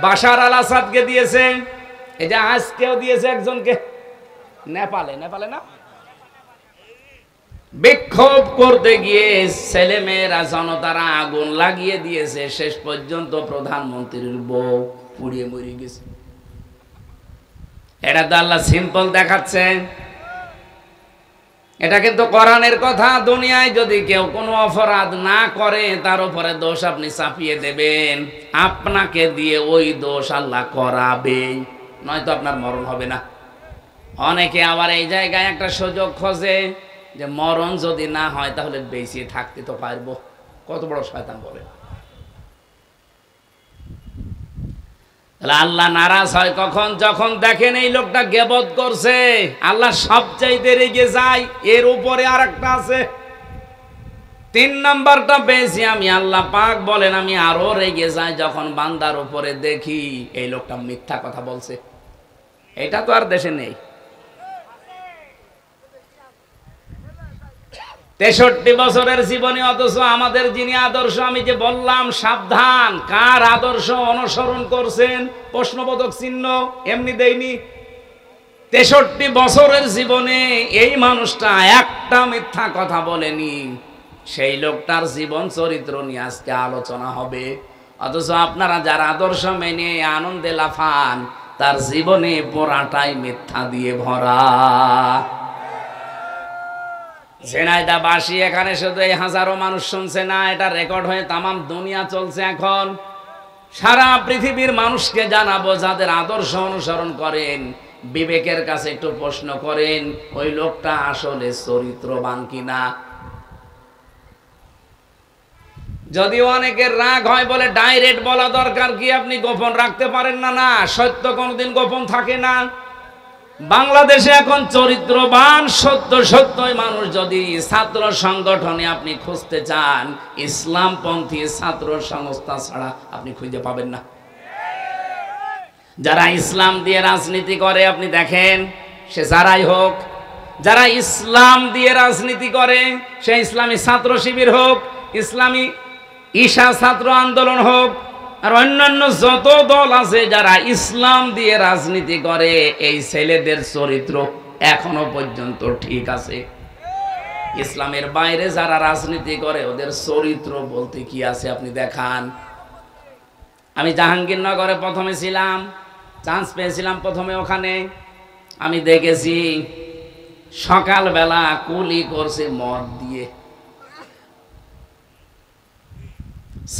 বাশার আল আসাদকে দিয়েছে, এই যে আজকেও দিয়েছে একজনকে, নেপালে না, বিক্ষোভ করতে গিয়ে ছেলেমেয়েরা জনতারা আগুন লাগিয়ে দিয়েছে, শেষ পর্যন্ত প্রধানমন্ত্রীর বউ পুড়িয়ে মরে গেছে। এটা তো আল্লাহ সিম্পল দেখাচ্ছে, এটা কিন্তু কোরআনের কথা। দুনিয়ায় যদি কেউ কোনো অপরাধ না করে, তার উপরে দোষ আপনি চাপিয়ে দেবেন, আপনাকে দিয়ে ওই দোষ আল্লাহ করাবে, নয়তো আপনার মরণ হবে না। অনেকে আবার এই জায়গায় একটা সুযোগ খোঁজে যে মরণ যদি না হয় তাহলে বেঁচে থাকতে তো পারবো। কত বড় শয়তান বলে! তাহলে আল্লাহ নারাজ হয় কখন? যখন দেখেন এই লোকটা গীবত করছে। আল্লাহ সবচাইতে রেগে যায়। এর উপরে আরেকটা আছে, 3 নাম্বারটা পেয়েছি আমি। আল্লাহ পাক বলেন, আমি আরো রেগে যাই যখন বান্দার উপরে দেখি এই লোকটা মিথ্যা কথা বলছে। এটা তো আর দেশে নেই। 63 বছরের জীবনে, অথচ আমাদের যিনি আদর্শ, আমি যে বললাম সাবধান, কার আদর্শ অনুসরণ করছেন প্রশ্নবোধক চিহ্ন এমনি দেয়নি। 63 বছরের জীবনে এই মানুষটা একটা মিথ্যা কথা বলেনি। সেই লোকটার জীবন চরিত্র নিয়ে আজকে আলোচনা হবে। অথচ আপনারা যারা আদর্শ মেনে আনন্দে লাফান, তার জীবনে পুরাটাই মিথ্যা দিয়ে ভরা। ঝিনাইদহবাসী এখানে শুধু এই হাজারো মানুষ শুনছে না, এটা রেকর্ড হয়ে তামাম দুনিয়া চলছে। এখন সারা পৃথিবীর মানুষকে জানাবো, যাদের আদর্শ অনুসরণ করেন, বিবেকের কাছে একটু প্রশ্ন করেন, ওই লোকটা আসলে চরিত্রবান কিনা। যদিও অনেকের রাগ হয় বলে ডাইরেক্ট বলা দরকার কি, আপনি গোপন রাখতে পারেন না। না, সত্য কোনোদিন গোপন থাকে না। বাংলাদেশে এখন চরিত্রবান সত্যই মানুষ যদি ছাত্র সংগঠনে আপনি খুঁজতে চান, ইসলামপন্থী ছাত্র সংস্থা ছাড়া আপনি খুঁজে পাবেন না। যারা ইসলাম দিয়ে রাজনীতি করে, আপনি দেখেন, সে যারাই হোক, যারা ইসলাম দিয়ে রাজনীতি করে, সে ইসলামী ছাত্র শিবির হোক, ইসলামী ঈশা ছাত্র আন্দোলন হোক, আর অন্যান্য যত দল আছে, যারা ইসলাম দিয়ে রাজনীতি করে, এই ছেলেদের চরিত্র এখনো পর্যন্ত ঠিক আছে। ইসলামের বাইরে যারা রাজনীতি করে, ওদের চরিত্র বলতে কি আছে আপনি দেখান। আমি জাহাঙ্গীরনগরে প্রথমে ছিলাম, চান্স পেয়েছিলাম প্রথমে ওখানে। আমি দেখেছি সকালবেলা কুলি করছে মদ দিয়ে,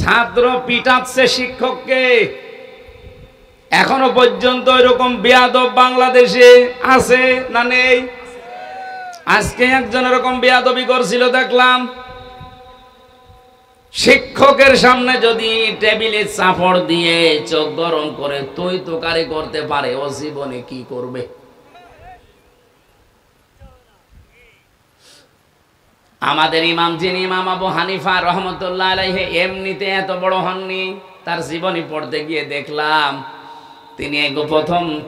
ছাত্র পিটাচ্ছে শিক্ষককে। এখনো পর্যন্ত এরকম বেয়াদব বাংলাদেশে আছে না নেই? আজকে একজন এরকম বেয়াদবি করছিল দেখলাম। শিক্ষকের সামনে যদি টেবিলে চাপড় দিয়ে চোখ গরম করে তুই তোকারি করতে পারে, ও জীবনে কি করবে? আমাদের ইমাম যিনি ইমাম আবু হানিফা রহমতুল্লাহ আলাইহি এমনিতে এত বড় হননি, তার জীবনী পড়তে গিয়ে দেখলাম তিনি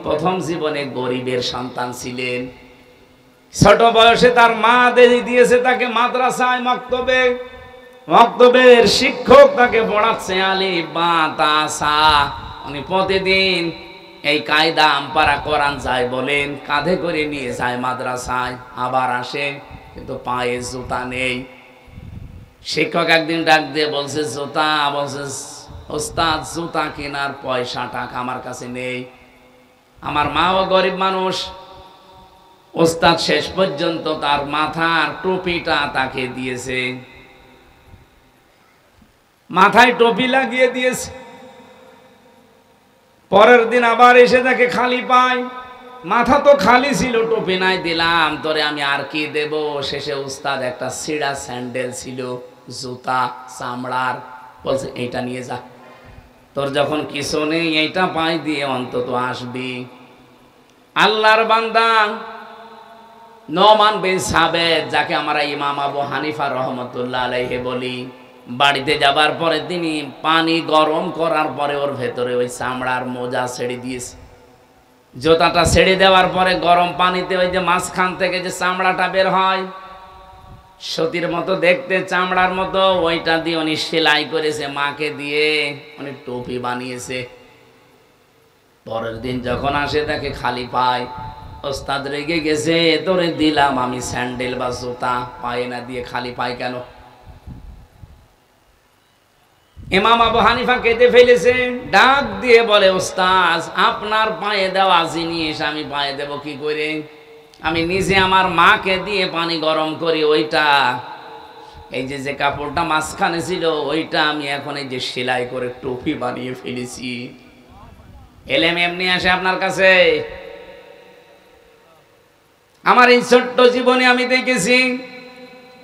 প্রথম জীবনে গরিবের সন্তান ছিলেন। ছোট বয়সে তার মা দিয়েছে তাকে মাদ্রাসায় মক্তবের শিক্ষক তাকে পড়াচ্ছে আলিফ বা তা সা। উনি প্রতিদিন এই কায়দা আমপারা কোরআন যায় বলেন কাঁধে করে নিয়ে যায় মাদ্রাসায়, আবার আসে, কিন্তু পায়ে জুতা নেই। শিক্ষক একদিন ডাক দিয়ে বলছে জুতা, বলছে ওস্তাদ জুতা কেনার পয়সা টাকা আমার কাছে নেই। আমার মাও গরিব মানুষ। ওস্তাদ শেষ পর্যন্ত তার মাথার টুপিটা তাকে দিয়েছে, মাথায় টুপি লাগিয়ে দিয়েছে। পরের দিন আবার এসে তাকে খালি পায়, মাথা তো খালি ছিল, টুপি নাই, দিলাম তোরে আমি আর কি দেব। শেষে উস্তাদ একটা ছিঁড়া স্যান্ডেল ছিল, জুতা চামড়ার, বলছে এইটা নিয়ে যা, তোর যখন কিছু নেই এইটা পাই দিয়ে অন্তত আসবি। আল্লাহর বান্দা নোমান বিন সাবেত, যাকে আমরা ইমাম আবু হানিফা রহমতুল্লাহ আলাইহি বলি, বাড়িতে যাবার পরে তিনি পানি গরম করার পরে ওর ভেতরে ওই চামড়ার মোজা ছেড়ে দিয়েছে। জুতাটা ছেড়ে দেওয়ার পরে গরম পানিতে ওই যে মাঝখান থেকে যে চামড়াটা বের হয়, সতীর মতো দেখতে, চামড়ার মতো, ওইটা দিয়ে উনি সেলাই করেছে, মাকে দিয়ে উনি টুপি বানিয়েছে। পরের দিন যখন আসে তাকে খালি পায়। ওস্তাদ রেগে গেছে, তোরে দিলাম আমি স্যান্ডেল বা জুতা, পায়ে না দিয়ে খালি পায় কেন? ইমাম আবু হানিফা কেঁদে ফেলেছে, ডাক দিয়ে বলে ওস্তাদ আপনার পায়ে দেওয়া জিনিস আমি পায়ে দেব কি করে? আমি নিজে আমার মাকে দিয়ে পানি গরম করি, ওইটা এই যে কাপড়টা মাঝখানে ছিল ওইটা আমি এখন এই যে সেলাই করে টুপি বানিয়ে ফেলেছি। এলেম এমনি আসে আপনার কাছে? আমার এই ছোট্ট জীবনে আমি দেখেছি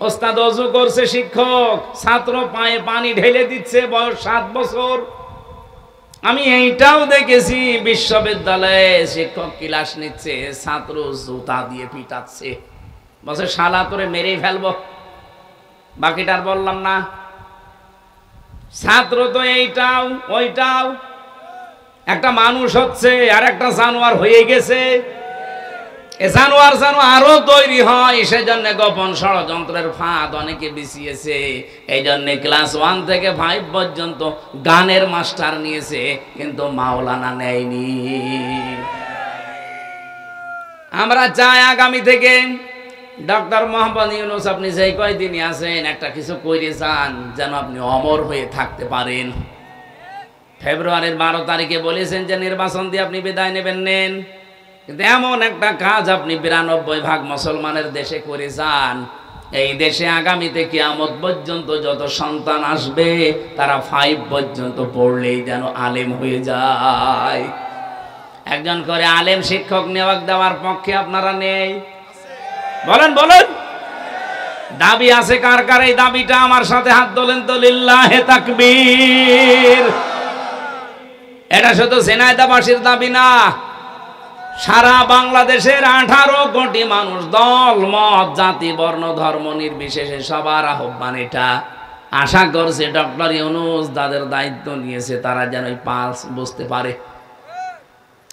ওস্তাদ ওযু করছে, শিক্ষক ছাত্র পায়ে পানি ঢেলে দিচ্ছে, বয়স 7 বছর। আমি এইটাও দেখেছি বিশ্ববিদ্যালয়ে শিক্ষক ক্লাস নিচ্ছে, ছাত্র জুতা দিয়ে পিটাচ্ছে, বলছে শালা তোরে মেরেই ফেলবো। বাকিটার বললাম না। ছাত্র তো এইটাও ওইটাও, একটা মানুষ হচ্ছে আর একটা জানোয়ার হয়ে গেছে। জানোয়ার যেন আরো তৈরি হয়, সেজন্য গোপন ষড়যন্ত্রের ফাঁদ অনেকে বিছিয়েছে। এই জন্য ক্লাস 1 থেকে 5 পর্যন্ত গানের মাস্টার নিয়েছে, কিন্তু মাওলানা নেয়নি। আমরা চাই আগামী থেকে ডক্টর মোহাম্মদ ইউনূস আপনি যেই কয়দিনই আছেন একটা কিছু করে যান, যেন আপনি অমর হয়ে থাকতে পারেন। ফেব্রুয়ারির 12 তারিখে বলেছেন যে নির্বাচন দিয়ে আপনি বিদায় নেন, কিন্তু এমন একটা কাজ আপনি 92% মুসলমানের দেশে করে যান, এই দেশে আগামীতে কিয়ামত পর্যন্ত যত সন্তান আসবে তারা 5 পর্যন্ত পড়লেই যেন আলেম হয়ে যায়। একজন করে আলেম শিক্ষক নিয়োগ দেওয়ার পক্ষে আপনারা নেই? বলেন বলেন, দাবি আছে কার কার? এই দাবিটা আমার সাথে হাত তোলেন তো, লিল্লাহে তাকবীর। এটা শুধু ঝিনাইদহবাসীর দাবি না, সারা বাংলাদেশের 18 কোটি মানুষ, দল মত জাতি বর্ণ ধর্ম নির্বিশেষে সবার আহ্বান এটা। আশা করছে ডক্টর ইউনূস যাদের দায়িত্ব নিয়েছে তারা যেন এই পালস বুঝতে পারে।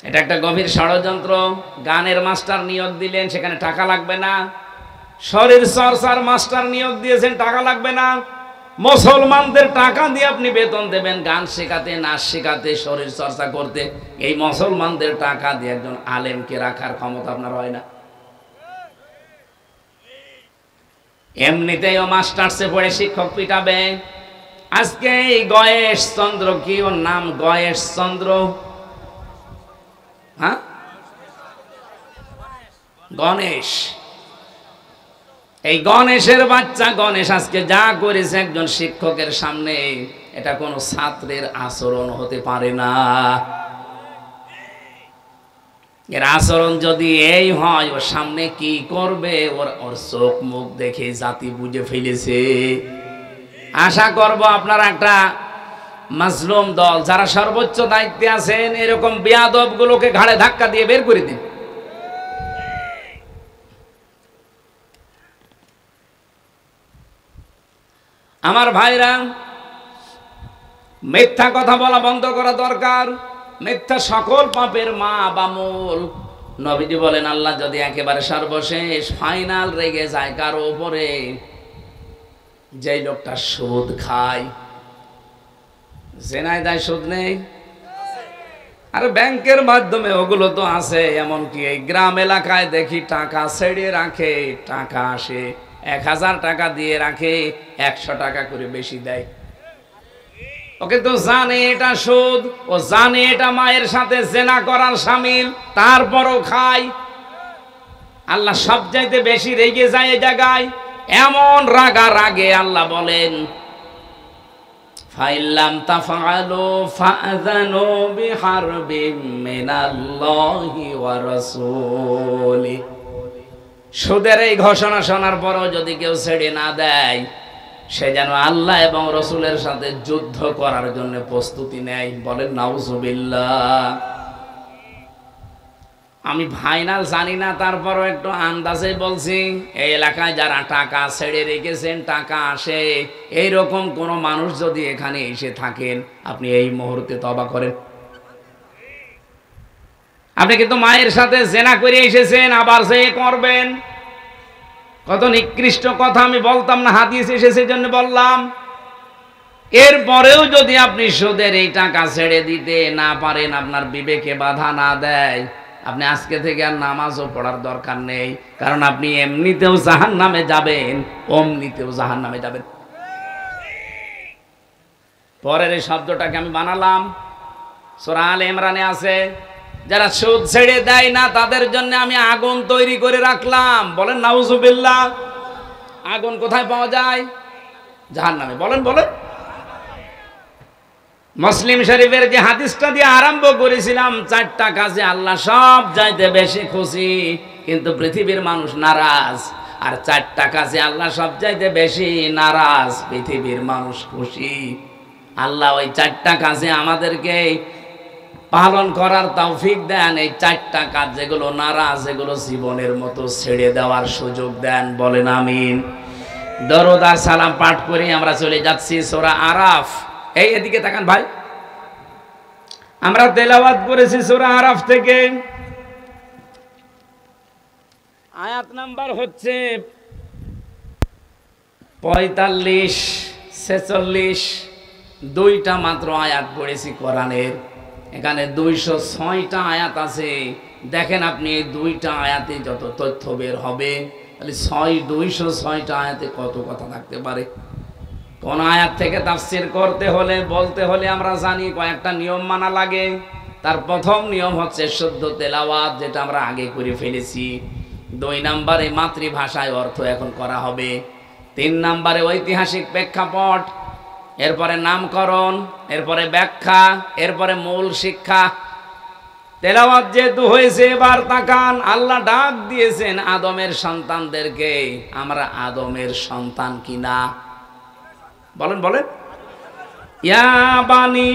এটা একটা গভীর ষড়যন্ত্র। গানের মাস্টার নিয়োগ দিলেন, সেখানে টাকা লাগবে না। শরীর চর্চার মাস্টার নিয়োগ দিয়েছেন, টাকা লাগবে না। মুসলমানদের টাকা দিয়ে আপনি বেতন দেবেন গান শেখাতে, নাচ শেখাতে, শরীর চর্চা করতে। এই মুসলমানদের টাকা দিয়ে একজন আলেমকে রাখার ক্ষমতা আপনার হয় না। এমনিতেই ও মাস্টার্সে পড়ে শিক্ষক পিটাবে। আজকে এই গয়েশ চন্দ্র, কি ওর নাম? গয়েশ চন্দ্র, হ্যাঁ, গণেশ। এই গণেশের বাচ্চা গণেশ আজকে যা করেছে একজন শিক্ষকের সামনে, এটা কোনো ছাত্রের আচরণ হতে পারে না। এর আচরণ যদি এই হয়, ওর সামনে কি করবে ওর চোখ মুখ দেখে জাতি বুঝে ফেলেছে। আশা করব আপনারা একটা মাজলুম দল যারা সর্বোচ্চ দায়িত্বে আছেন, এরকম বেয়াদব গুলোকে ঘাড়ে ধাক্কা দিয়ে বের করে দিন। আমার ভাইরা, মিথ্যা কথা বলা বন্ধ করা দরকার। মিথ্যা সকল পাপের মা বা মূল। নবীজি বলেন, আল্লাহ যদি একেবারে সর্বশেষ ফাইনাল রেগে যায় কারো উপরে, যেই লোকটা সুদ খায়, জেনায় দেয়, সুদ নেই, আর ব্যাংকের মাধ্যমে ওগুলো তো আছে। এমনকি এই গ্রাম এলাকায় দেখি টাকা ছেড়ে রাখে, টাকা আসে 1000 টাকা দিয়ে রাখে, 100 টাকা করে বেশি দেয়। ও কিন্তু জানে এটা সুদ, ও জানে এটা মায়ের সাথে জেনা করার শামিল, তারপরও খায়। আল্লাহ সবচাইতে বেশি রেগে যায় এই জায়গায়। এমন রাগে আল্লাহ বলেন, ফাইল্লাম তাফআলু ফাআযানু বিহারবিম মিনাল্লাহি ওয়া রাসূলি। সুদের এই ঘোষণা শোনার পরও যদি কেউ ছেড়ে না দেয়, সে যেন আল্লাহ এবং রসুলের সাথে যুদ্ধ করার জন্য প্রস্তুতি নেয়। বলেন নাউজুবিল্লাহ। আমি ফাইনাল জানি না, তারপরও একটু আন্দাজে বলছি, এই এলাকায় যারা টাকা ছেড়ে রেখেছেন, টাকা আসে, এইরকম কোন মানুষ যদি এখানে এসে থাকেন, আপনি এই মুহূর্তে তওবা করেন। আপনি কিন্তু মায়ের সাথে জেনা করে এসেছেন, আবার সে করবেন। কত নিকৃষ্ট কথা আমি বলতাম না, হাদিস এসেছে জন্য বললাম। এরপরেও যদি আপনি সুদের এই টাকা ছেড়ে দিতে না পারেন, আপনার বিবেকে বাধা না দেয়, আপনি আজকে থেকে আর নামাজও পড়ার দরকার নেই। কারণ আপনি এমনিতেও জাহান্নামে যাবেন, অমনিতেও জাহান্নামে যাবেন। পরের এই শব্দটাকে আমি বানালাম, সূরা আলে ইমরানে আছে, যারা সুদ ছেড়ে দেয় না তাদের জন্য আমি আগুন তৈরি করে রাখলাম। বলেন নাউজুবিল্লাহ। আগুন কোথায় পাওয়া যায়? জাহান্নামে। বলেন বলেন। মুসলিম শরীফের যে হাদিসটা দিয়ে আরম্ভ করেছিলাম, 4টা কাজে আল্লাহ সব চাইতে বেশি খুশি, কিন্তু পৃথিবীর মানুষ নারাজ। আর 4টা কাজে আল্লাহ সব চাইতে বেশি নারাজ, পৃথিবীর মানুষ খুশি। আল্লাহ ওই 4টা কাজে আমাদেরকে পালন করার তৌফিক দেন। এই 4টা কাজ যেগুলো নারাজ, এগুলো জীবনের মতো ছেড়ে দেওয়ার সুযোগ দেন। বলেন আমিন। দরুদ আর সালাম পাঠ করে আমরা চলে যাচ্ছি সূরা আরাফ। এই এদিকে তাকান ভাই, আমরা তেলাওয়াত করেছি সূরা আরাফ থেকে। আয়াত নাম্বার হচ্ছে 45, 46। 2টা মাত্র আয়াত পড়েছি কোরআনের। এখানে 206টা আয়াত আছে। দেখেন আপনি এই 2টা আয়াতে যত তথ্য বের হবে, তাহলে 206টা আয়াতে কত কথা থাকতে পারে। কোন আয়াত থেকে তাফসীর করতে হলে, বলতে হলে আমরা জানি কয়েকটা নিয়ম মানা লাগে। তার প্রথম নিয়ম হচ্ছে শুদ্ধ তেলাওয়াত, যেটা আমরা আগে করে ফেলেছি। 2 নম্বরে মাতৃভাষায় অর্থ এখন করা হবে। 3 নম্বরে ঐতিহাসিক প্রেক্ষাপট, এরপরে নামকরণ, এরপরে ব্যাখ্যা, এরপরে মূল শিক্ষা। তেলাওয়াত যেহেতু হয়েছে, এবার তাকান, আল্লাহ ডাক দিয়েছেন আদমের সন্তানদেরকে। আমরা আদমের সন্তান কিনা? বলেন বলেন। ইয়া বানি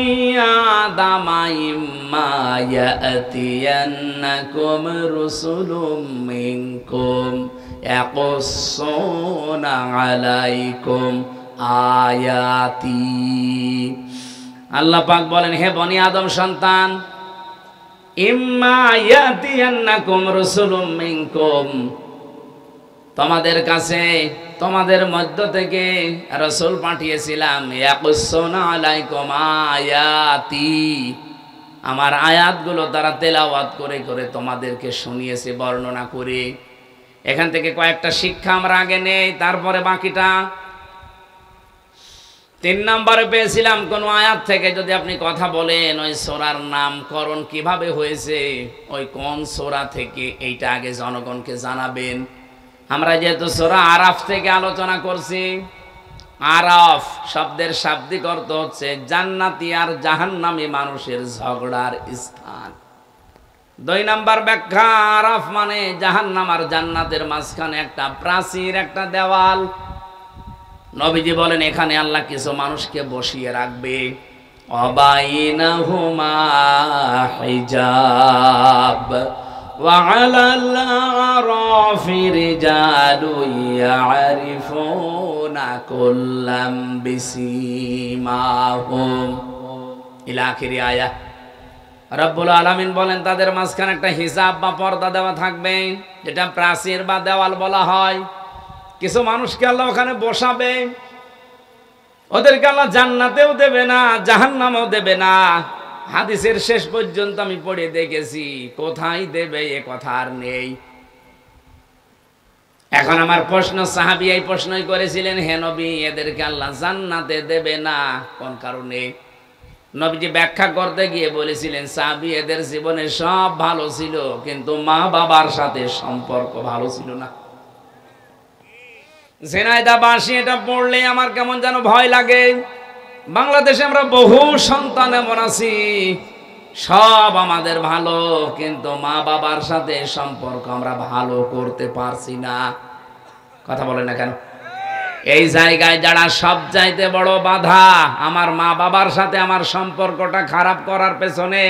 আদামা ইম্মা ইয়াতিয়ান্নাকুম রুসুলুম মিনকুম ইয়াকুসসুনা আলাইকুম আয়াতি। আল্লাহ পাক বলেন, হে বনি আদম সন্তান, ইম্মা ইয়াতিয়ান্নাকুম রুসুলুম মিনকুম, তোমাদের কাছে, তোমাদের মধ্য থেকে রাসূল পাঠিয়েছিলাম। ইয়াকুসসুনা আলাইকুম আয়াতি, আমার আয়াতগুলো তারা তেলাওয়াত করে করে তোমাদেরকে শুনিয়েছে, বর্ণনা করে। এখান থেকে কয়েকটা শিক্ষা আমরা আগে নেই, তারপরে বাকিটা। 3 নম্বরে পেয়েছিলাম, কোন আয়াত থেকে যদি আপনি কথা বলেন, ওই সূরার নামকরণ কিভাবে হয়েছে, ওই কোন সূরা থেকে, এইটা আগে জনগণকে জানাবেন। আমরা যেহেতু সূরা আরাফ থেকে আলোচনা করছি, আরাফ শব্দের শাব্দিক অর্থ হচ্ছে জান্নাতি আর জাহান্নামী মানুষের ঝগড়ার স্থান। 2 নম্বর ব্যাখ্যা, আরাফ মানে জাহান্নাম আর জান্নাতের মাঝখানে একটা প্রাচীর, একটা দেওয়াল। নবীজি বলেন, এখানে আল্লাহ কিছু মানুষকে বসিয়ে রাখবে। অবাইনাহুমা হিজাব ওয়া আলাল আরাফি রিজালু ইয়ারিফুনা কুল্লাম বিসীমাহুম ইলা আখিরি আয়াত। রব্বুল আলামিন বলেন তাদের মাঝখানে একটা হিসাব বা পর্দা দেওয়া থাকবে, যেটা প্রাচীর বা দেওয়াল বলা হয়। কিছু মানুষকে আল্লাহ ওখানে বসাবে, ওদেরকে আল্লাহ জান্নাতেও দেবে না, জাহান্নামেও দেবে না। হাদিসের শেষ পর্যন্ত আমি পড়ে দেখেছি, কোথায় দেবে এ কথা আর নেই। এখন আমার প্রশ্ন, সাহাবী এই প্রশ্নই করেছিলেন, হে নবী, এদেরকে আল্লাহ জান্নাতে দেবে না কোন কারণে? নবীজি ব্যাখ্যা করতে গিয়ে বলেছিলেন, সাহাবী, এদের জীবনে সব ভালো ছিল, কিন্তু মা বাবার সাথে সম্পর্ক ভালো ছিল না। ঝিনাইদহ বাসী এটা পড়লে আমার কেমন যেন ভয় লাগে। বাংলাদেশে আমরা বহু সন্তান এমন আছি, সব আমাদের ভালো, কিন্তু মা বাবার সাথে সম্পর্ক আমরা ভালো করতে পারছি না। কথা বলে না কেন? এই জায়গায় যারা সব চাইতে বড় বাধা, আমার মা বাবার সাথে আমার সম্পর্কটা খারাপ করার পেছনে,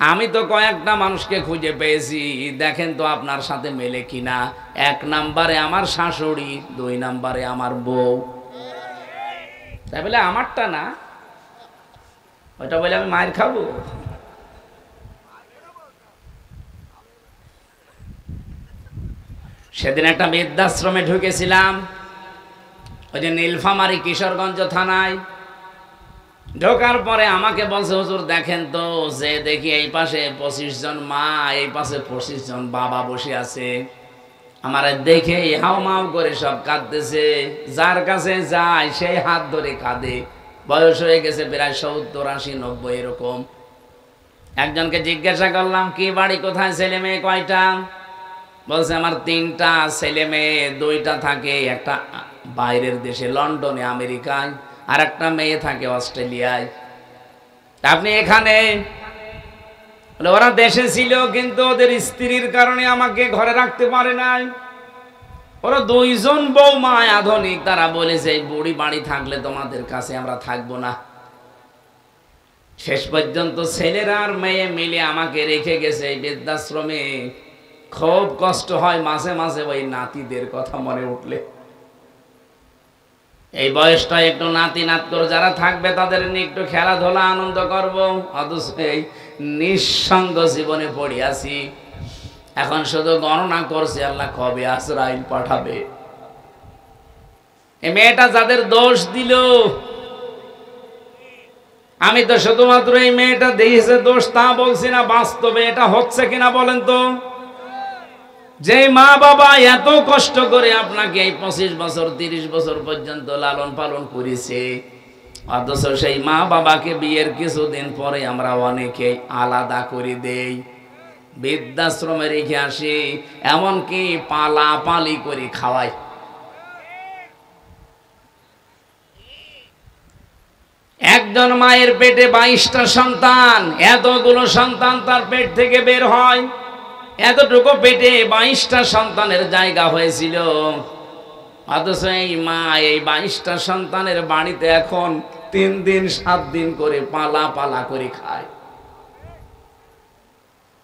আমি তো কয়েকটা মানুষকে খুঁজে পেয়েছি, দেখেন তো আপনার সাথে মেলে কিনা। 1 নম্বরে আমার শাশুড়ি, 2 নম্বরে আমার বউ। তাই বলে আমারটা না, ওইটা বলে আমি মায়ের খাবো? সেদিন একটা বৃদ্ধাশ্রমে ঢুকেছিলাম, ওই যে নীলফামারী কিশোরগঞ্জ থানায়। ঢোকার পরে আমাকে বলছে, হুজুর দেখেন তো, যে দেখি এই পাশে 25 জন মা, এই পাশে 25 জন বাবা বসে আছে। আমার দেখে হাও মাও করে সব কাঁদতেছে, যার কাছে যায় সেই হাত ধরে কাঁদে। বয়স হয়ে গেছে প্রায় 70, 80, 90 এরকম। একজনকে জিজ্ঞাসা করলাম, কি বাড়ি কোথায়, ছেলে মেয়ে কয়টা? বলছে আমার 3টা ছেলে মেয়ে, 2টা থাকে একটা বাইরের দেশে লন্ডনে আমেরিকায়, আর একটা মেয়ে থাকে অস্ট্রেলিয়ায়। আপনি এখানে? ওরা দেশে ছিল, কিন্তু ওদের স্ত্রীর কারণে আমাকে ঘরে রাখতে পারে নাই। ওরা 2 জন বৌমা আধুনিক, তারা বলেছে এই বুড়ি বাড়ি থাকলে তোমাদের কাছে আমরা থাকবো না। শেষ পর্যন্ত ছেলেরা আর মেয়ে মিলে আমাকে রেখে গেছে এই বৃদ্ধাশ্রমে। খুব কষ্ট হয় মাঝে মাঝে ওই নাতিদের কথা মনে উঠলে। এই বয়সটা একটু নাতি নাতকর যারা থাকবে তাদের নিয়ে একটু খেলাধুলা আনন্দ করব, অথচ এই নিঃসঙ্গ জীবনে পড়ে আছি। এখন শুধু গণনা করছে আল্লাহ কবে আজরাইল পাঠাবে। এই মেয়েটা যাদের দোষ দিল, আমি তো শুধুমাত্র এই মেয়েটা দিয়েছে দোষ তা বলছি না, বাস্তবে এটা হচ্ছে কিনা বলেন তো? যে মা বাবা এত কষ্ট করে আপনাকে এই 25 বছর 30 বছর পর্যন্ত লালন পালন করেছে, অথচ সেই মা বাবাকে বিয়ের কিছুদিন পরে আমরা অনেকে আলাদা করে দেই, বৃদ্ধাশ্রমে রেখে আসি, এমনকি পালাপালি করে খাওয়াই। একজন মায়ের পেটে 22টা সন্তান, এতগুলো সন্তান তার পেট থেকে বের হয়, এতটুকু পেটে 22টা সন্তানের জায়গা হয়েছিল, অথচ এই মা এই 22টা সন্তানের বাড়িতে এখন 3 দিন 7 দিন করে পালা পালা করে খায়।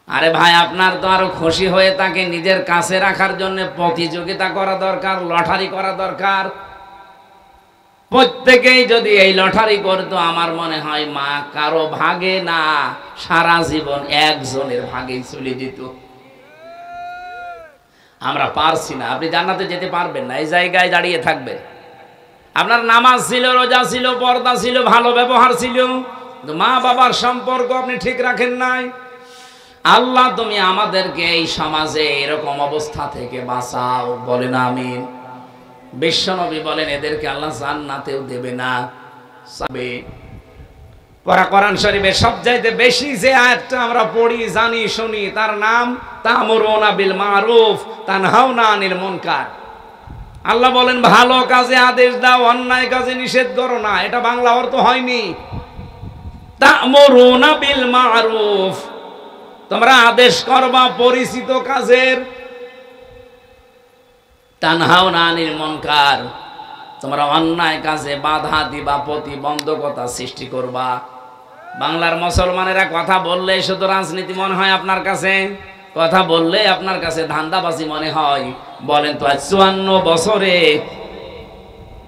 আরে ভাই, আপনার তো আরো খুশি হয়ে তাকে নিজের কাছে রাখার জন্য প্রতিযোগিতা করা দরকার, লটারি করা দরকার। প্রত্যেকেই যদি এই লটারি করতো, আমার মনে হয় মা কারো ভাগে না, সারা জীবন একজনের ভাগেই চলে যেত। আমরা পারছি না। আপনি জান্নাতে যেতে পারবেন না, এই জায়গায় দাঁড়িয়ে থাকবেন। আপনার নামাজ ছিল, রোজা ছিল, পর্দা ছিল, ভালো ব্যবহার ছিল, কিন্তু মা বাবার সম্পর্ক আপনি ঠিক রাখেন নাই। আল্লাহ তুমি আমাদেরকে এই সমাজে এরকম অবস্থা থেকে বাঁচাও, বলেন আমিন। বিশ্বনবী বলেন এদেরকে আল্লাহ জান্নাতেও দেবে না। কোরআন শরীফে সবচাইতে বেশি যে আয়াতটা আমরা পড়ি, জানি, শুনি, তার নাম তা'মুরুনা বিল মারুফ তানহাউনা আনিল মুনকার। আল্লাহ বলেন ভালো কাজে আদেশ দাও, অন্যায় কাজে নিষেধ করো না। এটা বাংলা অর্থ হয়নি। তা'মুরুনা বিল মারুফ, তোমরা আদেশ করবা পরিচিত কাজের, তানহাউনা আনিল মুনকার, তোমরা অন্যায় কাজে বাধা দিবা, প্রতিবন্ধকতা সৃষ্টি করবা। বাংলার মুসলমানেরা কথা বললে শুধু রাজনীতি মনে হয় আপনার কাছে, কথা বললে আপনার কাছে ধান্দাবাজি মনে হয়। বলেন তো, 54 বছরে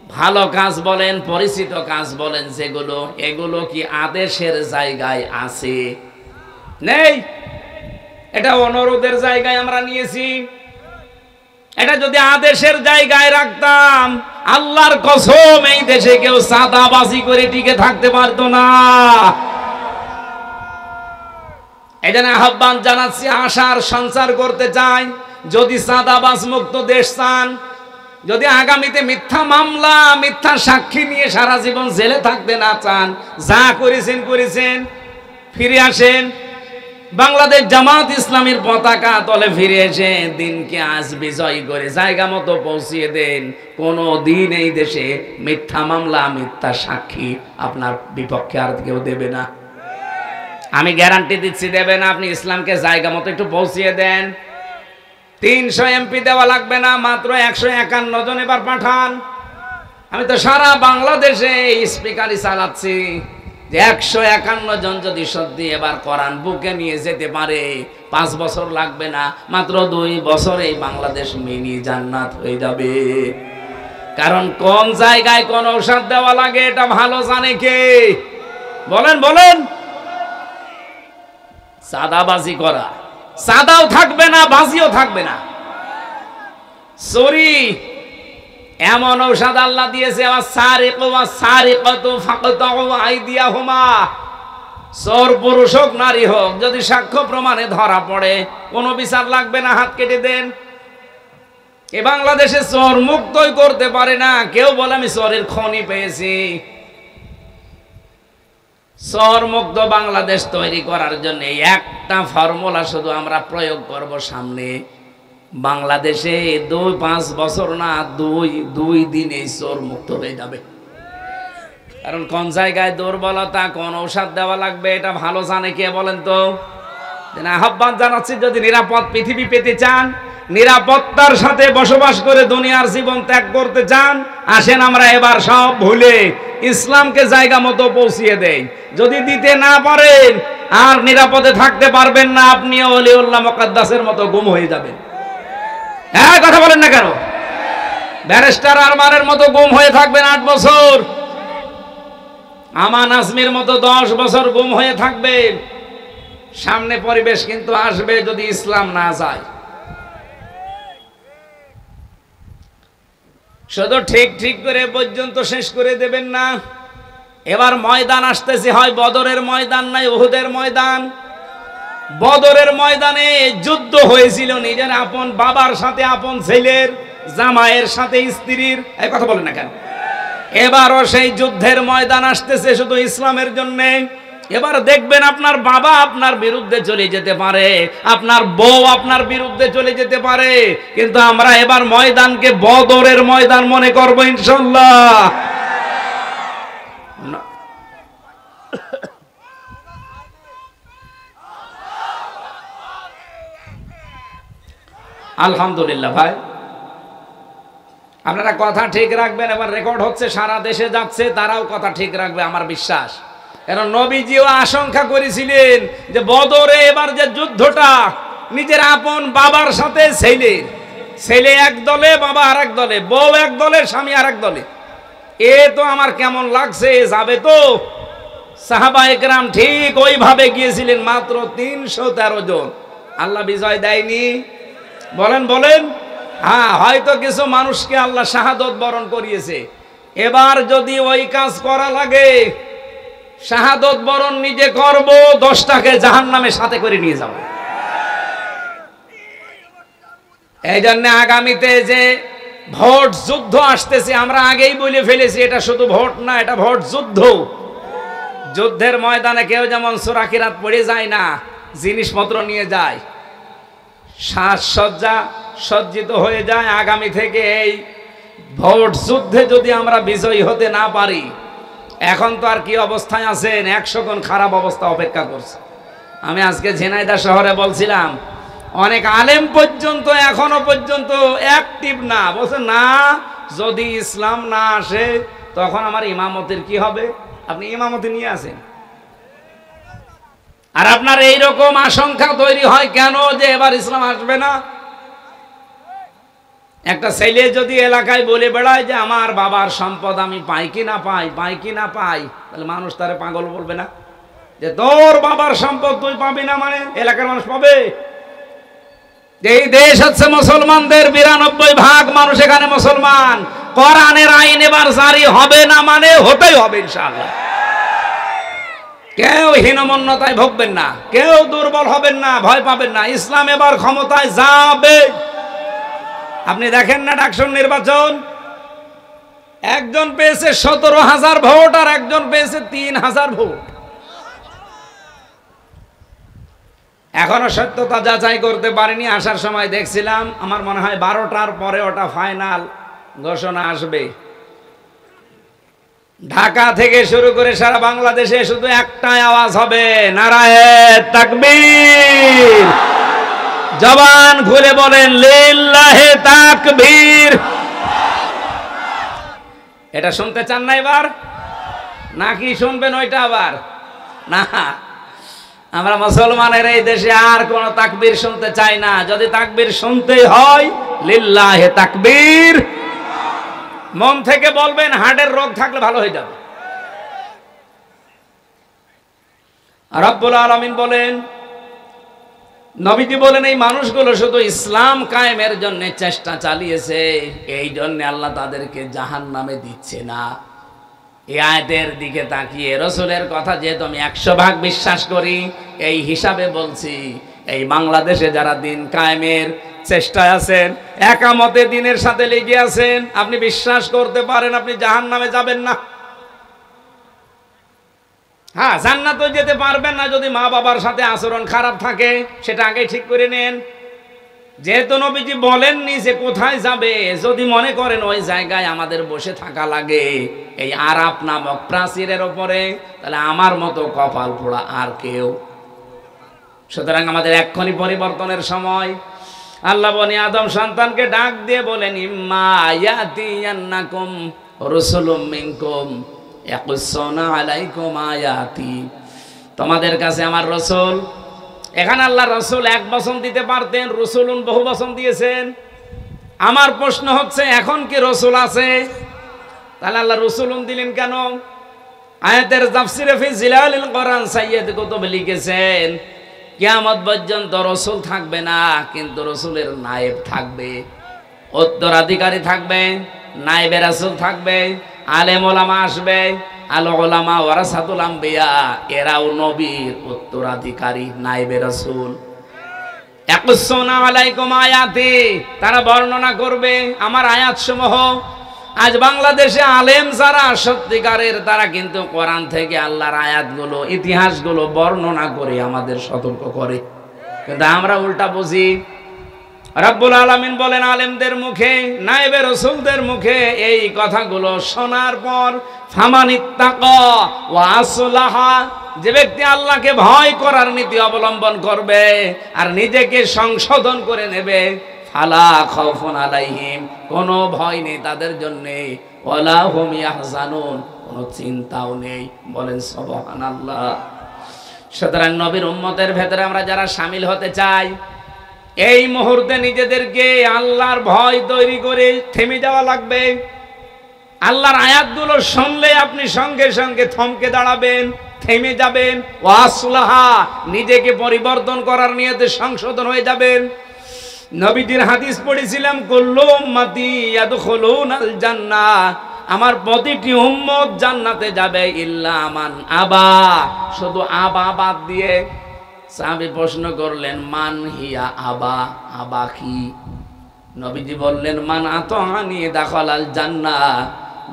ভালো কাজ বলেন, পরিচিত কাজ বলেন যেগুলো, এগুলো কি আদেশের জায়গায় আছে? নেই। এটা অনুরোধের জায়গায় আমরা নিয়েছি। এটা যদি আদেশের জায়গায় রাখতাম, আল্লাহর কসম এই দেশে কেউ চাঁদাবাজি করে টিকে থাকতে পারতো না। এজন্য আহ্বান জানাচ্ছি, আশার সঞ্চার করতে চাই, যদি চাঁদাবাজ মুক্ত দেশ চান, যদি আগামীতে মিথ্যা মামলা, মিথ্যা সাক্ষী নিয়ে সারা জীবন জেলে থাকতে না চান, যা করেছেন করেছেন, ফিরে আসেন। বাংলাদেশ জামাত ইসলামীর পতাকা তলে ফিরে এসে দিনকে আজ বিজয় করে জায়গা মতো পৌঁছিয়ে দেন। কোনো দিন এই দেশে মিথ্যা মামলা, মিথ্যা সাক্ষী আপনার বিপক্ষে আর কেউ দেবে না। আমি গ্যারান্টি দিচ্ছি দেবে না। আপনি ইসলামকে জায়গা মতো একটু পৌঁছিয়ে দেন। 300 এমপি দেওয়া লাগবে না, মাত্র 151 জন এবার পাঠান। আমি তো সারা বাংলাদেশে স্পিকারই চালাচ্ছি যে 151 জন যদি সত্যি এবার কোরআন বুকে নিয়ে যেতে পারে, 5 বছর লাগবে না, মাত্র 2 বছরেই বাংলাদেশ মিনি জান্নাত হয়ে যাবে। কারণ কোন জায়গায় কোন ঔষধ দেওয়া লাগে এটা ভালো জানে কে? বলেন বলেন। চাঁদাবাজি করা, চাঁদাও থাকবে না, বাজিও থাকবে না। চুরি এমন ঔষধ আল্লাহ দিয়েছে, চোর পুরুষ হোক নারী হোক, যদি সাক্ষ্য প্রমাণে ধরা পড়ে কোনো বিচার লাগবে না, হাত কেটে দেন। এ বাংলাদেশে চোর মুক্তই করতে পারে না কেউ। বলে আমি চোরের খনি পেয়েছি। চোর মুক্ত বাংলাদেশ তৈরি করার জন্য একটা ফর্মুলা শুধু আমরা প্রয়োগ করব সামনে। বাংলাদেশে 5 বছর না, 2 দিনে চোর মুক্ত হয়ে যাবে। কারণ কোন জায়গায় দুর্বলতা, কোন ঔষধ দেওয়া লাগবে এটা ভালো জানে কে? বলেন তো। আহ্বান জানাচ্ছি, যদি নিরাপদ পৃথিবী পেতে চান, নিরাপত্তার সাথে বসবাস করে দুনিয়ার জীবন ত্যাগ করতে চান, আসেন আমরা এবার সব ভুলে ইসলামকে জায়গা মতো পৌঁছিয়ে দেই। যদি দিতে না পারেন আর নিরাপদে থাকতে পারবেন না, আপনিও ওলিউল্লাহ মুকাদ্দাসের মতো গুম হয়ে যাবেন। হ্যাঁ, কথা বলেন না কেন? ব্যারিস্টার আরমানের মতো গুম হয়ে থাকবেন 8 বছর। আমান আজমির মতো 10 বছর গুম হয়ে থাকবেন। সামনে পরিবেশ কিন্তু আসবে যদি ইসলাম না যায়। শুধু ঠিক ঠিক করে পর্যন্ত শেষ করে দেবেন না। এবার ময়দান আসতেছে, হয় বদরের ময়দান নাই উহুদের ময়দান। বদরের ময়দানে যুদ্ধ হয়েছিল নিজের আপন বাবার সাথে, আপন ছেলের, জামাইয়ের সাথে স্ত্রীর। এই কথা বলেন না কেন? এবারও সেই যুদ্ধের ময়দান আসতেছে শুধু ইসলামের জন্য। এবার দেখবেন আপনার বাবা আপনার বিরুদ্ধে চলে যেতে পারে, আপনার বউ আপনার বিরুদ্ধে চলে যেতে পারে, কিন্তু আমরা এবার ময়দানকে বদরের ময়দান মনে করব ইনশাআল্লাহ। আলহামদুলিল্লাহ ভাই, আপনারা কথা ঠিক রাখবেন। এবার রেকর্ড হচ্ছে, সারা দেশে যাচ্ছে, তারাও কথা ঠিক রাখবে আমার বিশ্বাস। কারণ নবীজিও আশঙ্কা করেছিলেন যে বদরে এবার যে যুদ্ধটা নিজের আপন বাবার সাথে ছেলে এক দলে, বাবা আর এক দলে, বউ এক দলে, স্বামী আর এক দলে, এ তো আমার কেমন লাগছে, যাবে তো? সাহাবায়ে কেরাম ঠিক ওইভাবে গিয়েছিলেন, মাত্র 313 জন। আল্লাহ বিজয় দেয়নি? বলেন বলেন। হ্যাঁ, হয়তো কিছু মানুষকে আল্লাহ শাহাদত বরণ করিয়েছে। এবার যদি ওই কাজ করা লাগে, শাহাদত বরণ নিজে করব, 10টাকে জাহান্নামে সাথে করে নিয়ে যাব। এই জন্য আগামীতে যে ভোট যুদ্ধ আসতেছে, আমরা আগেই বলে ফেলেছি, এটা শুধু ভোট না, এটা ভোট যুদ্ধ। যুদ্ধের ময়দানে কেউ যেমন সূরা কিরাত পড়ে যায় না, জিনিসপত্র নিয়ে যায়, সাজসজ্জা সজ্জিত হয়ে যায়। আগামী থেকে এই ভোট যুদ্ধে যদি আমরা বিজয়ী হতে না পারি, এখন তো আর কি অবস্থায় আছেন, 100 গুণ খারাপ অবস্থা অপেক্ষা করছে। আমি আজকে ঝিনাইদহ শহরে বলছিলাম, অনেক আলেম পর্যন্ত এখনো পর্যন্ত অ্যাক্টিভ না। বলছে না, যদি ইসলাম না আসে তখন আমার ইমামতের কি হবে? আপনি ইমামতি নিয়ে আসেন। আর আপনার এইরকম আশঙ্কা তৈরি হয় কেন যে এবার ইসলাম আসবে না? একটা ছেলে যদি এলাকায় বলে বেড়ায় যে আমার বাবার সম্পদ আমি পাই কি না পাই, পাই কি না পাই, তাহলে মানুষ তারে পাগল বলবে না? যে তোর বাবার সম্পদ তুই পাবি না মানে এলাকার মানুষ পাবে? এই দেশ হচ্ছে মুসলমানদের, 92% মানুষ এখানে মুসলমান। কোরআনের আইন এবার জারি হবে না মানে হতেই হবে ইনশাআল্লাহ। কেউ হীনমন্যতায় ভুগবেন না, কেউ দুর্বল হবেন না, ভয় পাবেন না। ইসলাম এবার ক্ষমতায় যাবে। আপনি দেখেন না ডাকসুর নির্বাচন, একজন পেয়েছে 17,000 ভোট আর একজন পেয়েছে 3,000 ভোট। এখনো সত্যতা যাচাই করতে পারিনি, আসার সময় দেখছিলাম, আমার মনে হয় 12টার পরে ওটা ফাইনাল ঘোষণা আসবে। ঢাকা থেকে শুরু করে সারা বাংলাদেশে শুধু একটাই আওয়াজ হবে, নারায়ে তাকবীর। জবান খুলে বলেন লিল্লাহে তাকবীর। এটা শুনতে চান না এবার, নাকি শুনবেন ওইটা আবার? না, আমরা মুসলমানের এই দেশে আর কোন তাকবীর শুনতে চাই না। যদি তাকবীর শুনতেই হয় লিল্লাহে তাকবীর। মন থেকে বলবেন, হার্টের রোগ থাকলে ভালো হয়ে যাবে। রব্বুল আলামিন বলেন, নবীজি বলেন, এই মানুষগুলো শুধু ইসলাম কায়েমের জন্য চেষ্টা চালিয়েছে, এই জন্য আল্লাহ তাদেরকে জাহান্নামে দিচ্ছে না। এই আয়াতের দিকে তাকিয়ে রাসূলের কথা যেহেতু আমি 100% বিশ্বাস করি, এই হিসাবে বলছি, এই বাংলাদেশে যারা দিন কায়েমের চেষ্টায় আছেন, একামতে দিনের সাথে লেগে আছেন, আপনি বিশ্বাস করতে পারেন আপনি জাহান্নামে যাবেন না। হ্যাঁ, জান্নাতে যেতে পারবেন না যদি মা বাবার সাথে আচরণ খারাপ থাকে, সেটা আগে ঠিক করে নেন। যেহেতু নবীজি বলেননি যে কোথায় যাবে, যদি মনে করেন ওই জায়গায় আমাদের বসে থাকা লাগে এই আরাফ নামক প্রাচীরের ওপরে, তাহলে আমার মতো কপাল পোড়া আর কেউ। সুতরাং আমাদের এক্ষুনি পরিবর্তনের সময়। আল্লাহ বনি আদম সন্তানকে ডাক দিয়ে বলেন, ইম্মা ইয়াতিয়ান্নাকুম রাসূলুম মিনকুম ইয়াকুসুনা আলাইকুম আয়াতি। তোমাদের কাছে আমার রাসূল, এখানে আল্লাহ রাসূল এক বচন দিতে পারতেন, রাসূলুন বহু বচন দিয়েছেন। আমার প্রশ্ন হচ্ছে, এখন কি রাসূল আছে? তাহলে আল্লাহ রাসূলুন দিলেন কেন? আয়াতের তাফসীরে ফি জিলালিল কোরআন সাইয়্যিদ কুতুব লিখেছেন, কিয়ামত পর্যন্ত রাসূল থাকবে না, কিন্তু রাসূলের নায়েব থাকবে, উত্তরাধিকারী থাকবে, নায়েবে রাসূল থাকবে, আলেম ওলামা আসবে। আল উলামা ওয়ারাসাতুল আম্বিয়া, এরাও নবীর উত্তরাধিকারী, নায়েবে রাসূল। ইয়াকুসুনা আলাইকুম আয়াতি, তারা বর্ণনা করবে আমার আয়াতসমূহ। আজ বাংলাদেশে আলেম যারা সত্যিকারের, তারা কিন্তু কোরআন থেকে আল্লাহর আয়াতগুলো, ইতিহাসগুলো বর্ণনা করে আমাদের সতর্ক করে, কিন্তু আমরা উল্টা বুঝি। রব্বুল আলামিন বলেন, আলেমদের মুখে, নায়েবে রাসূলদের মুখে এই কথাগুলো শোনার পর, ফামানিত্তাকা ওয়া আসলাহা, যে ব্যক্তি আল্লাহকে ভয় করার নীতি অবলম্বন করবে আর নিজেকে সংশোধন করে নেবে, ফালা খাউফুন আলাইহিম, কোনো ভয় নেই তাদের জন্য, ওয়ালা হুম ইয়াহজানুন, কোনো চিন্তাও নেই। বলেন সুবহানাল্লাহ। সুতরাং নবীর উম্মতের ভেতরে আমরা যারা শামিল হতে চাই, এই মুহূর্তে নিজেদেরকে আল্লাহর ভয় তৈরি করে থেমে যাওয়া লাগবে। আল্লাহর আয়াতগুলো শুনলে আপনি সঙ্গে সঙ্গে থমকে দাঁড়াবেন, থেমে যাবেন। ওয়াসলাহা, নিজেকে পরিবর্তন করার নিয়তে সংশোধন হয়ে যাবেন। নবীজির হাদিস পড়েছিলাম, কুল্লু উম্মতি ইয়াদখুলুনাল জান্নাহ, আমার প্রতিটি উম্মত জান্নাতে যাবে, ইল্লা মান আবা, শুধু আবা বাদ দিয়ে। সাহাবী প্রশ্ন করলেন, মান হিয়া আবা, আবা কি? নবীজি বললেন, মান আতাআনি দাখালাল জান্নাহ,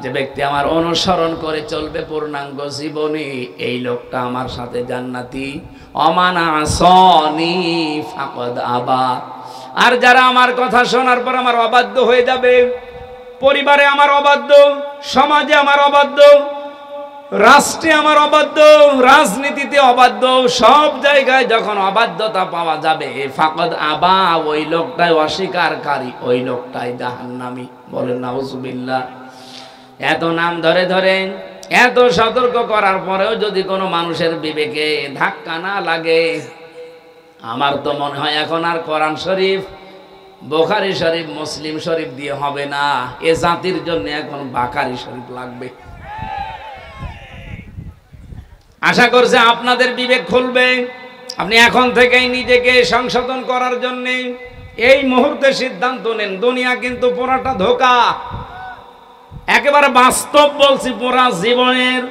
যে ব্যক্তি আমার অনুসরণ করে চলবে পূর্ণাঙ্গ জীবনে, এই লোকটা আমার সাথে জান্নাতি। অমান আসানি ফাকাদ আবা, আর যারা আমার কথা শোনার পর আমার অবাধ্য হয়ে যাবে, পরিবারে আমার অবাধ্য, সমাজে আমার অবাধ্য, রাষ্ট্রে আমার অবাধ্য, রাজনীতিতে অবাধ্য, সব জায়গায় যখন অবাধ্যতা পাওয়া যাবে, ফাকাদ আবা, ওই লোকটাই অস্বীকারী, ওই লোকটাই জাহান্নামী। বলেন নাউজুবিল্লাহ। এত নাম ধরে ধরে, এত সতর্ক করার পরেও যদি কোনো মানুষের বিবেকে ধাক্কা না লাগে, আমার তো মনে হয় এখন আর কোরআন শরীফ বুখারী শরীফ মুসলিম শরীফ দিয়ে হবে না, এ জাতির জন্য এখন বুখারী শরীফ লাগবে। আশা করছে আপনাদের বিবেক খুলবে, আপনি এখন থেকেই নিজেকে সংশোধন করার জন্য এই মুহূর্তে সিদ্ধান্ত নেন। দুনিয়া কিন্তু পুরাটা ধোঁকা, একেবারে বাস্তব বলছি, পুরা জীবনের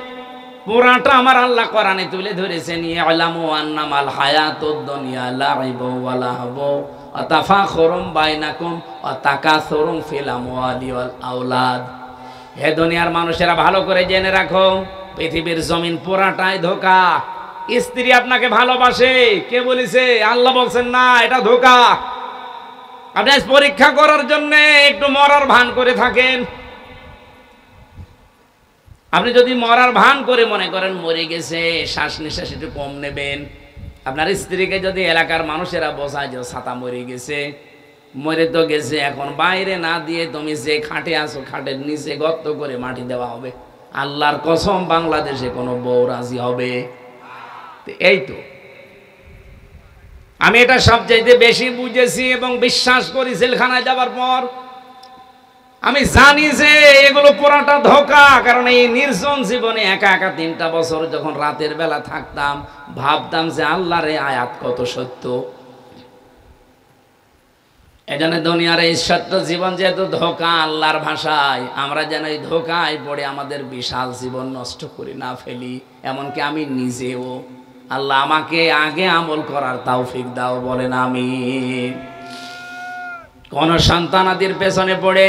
পুরাটা আমার আল্লাহ কোরআনে তুলে ধরেছেন। ইয়ালামু আন্নামাল হায়াতুদ দুনিয়া লাইবু ওয়া লাহবু ওয়া তাফাখুরুম বাইনাকুম ওয়া তাকাসুরুম ফিল আমওয়ালি ওয়াল আওলাদ। হে দুনিয়ার মানুষেরা, ভালো করে জেনে রাখো, পৃথিবীর জমিন পুরাটাই ধোঁকা। স্ত্রী আপনাকে ভালোবাসে, কে বলেছে? আল্লাহ বলছেন না, এটা ধোঁকা। আপনি আজ পরীক্ষা করার জন্য একটু মরার ভান করে থাকেন। আপনি যদি মরার ভান করে মনে করেন মরে গেছে, শ্বাস নিঃশ্বাস একটু কম নেবেন। আপনার স্ত্রীকে যদি এলাকার মানুষেরা বোঝায় যে ছাতা মরে গেছে, মরে তো গেছে, এখন বাইরে না দিয়ে তুমি যে খাটে আসো খাটের নিচে গর্ত করে মাটি দেওয়া হবে। আল্লাহর কসম, বাংলাদেশে কোনো বউ রাজি হবে? এই তো আমি এটা সবচাইতে বেশি বুঝেছি এবং বিশ্বাস করি জেলখানায় যাবার পর। আমি জানি যে এগুলো পুরাটা ধোঁকা, কারণ এই নির্জন জীবনে একা একা 3টা বছর যখন রাতের বেলা থাকতাম, ভাবতাম যে আল্লাহর এই আয়াত কত সত্য। এজন্য দুনিয়ার এই সত্য জীবন যেহেতু ধোঁকা, আল্লাহর ভাষায় আমরা যেন এই ধোঁকায় পড়ে আমাদের বিশাল জীবন নষ্ট করে না ফেলি। এমনকি আমি নিজেও। আল্লাহ আমাকে আগে আমল করার তৌফিক দাও, বলেন আমিন। কোন সন্তানাদির পেছনে পড়ে,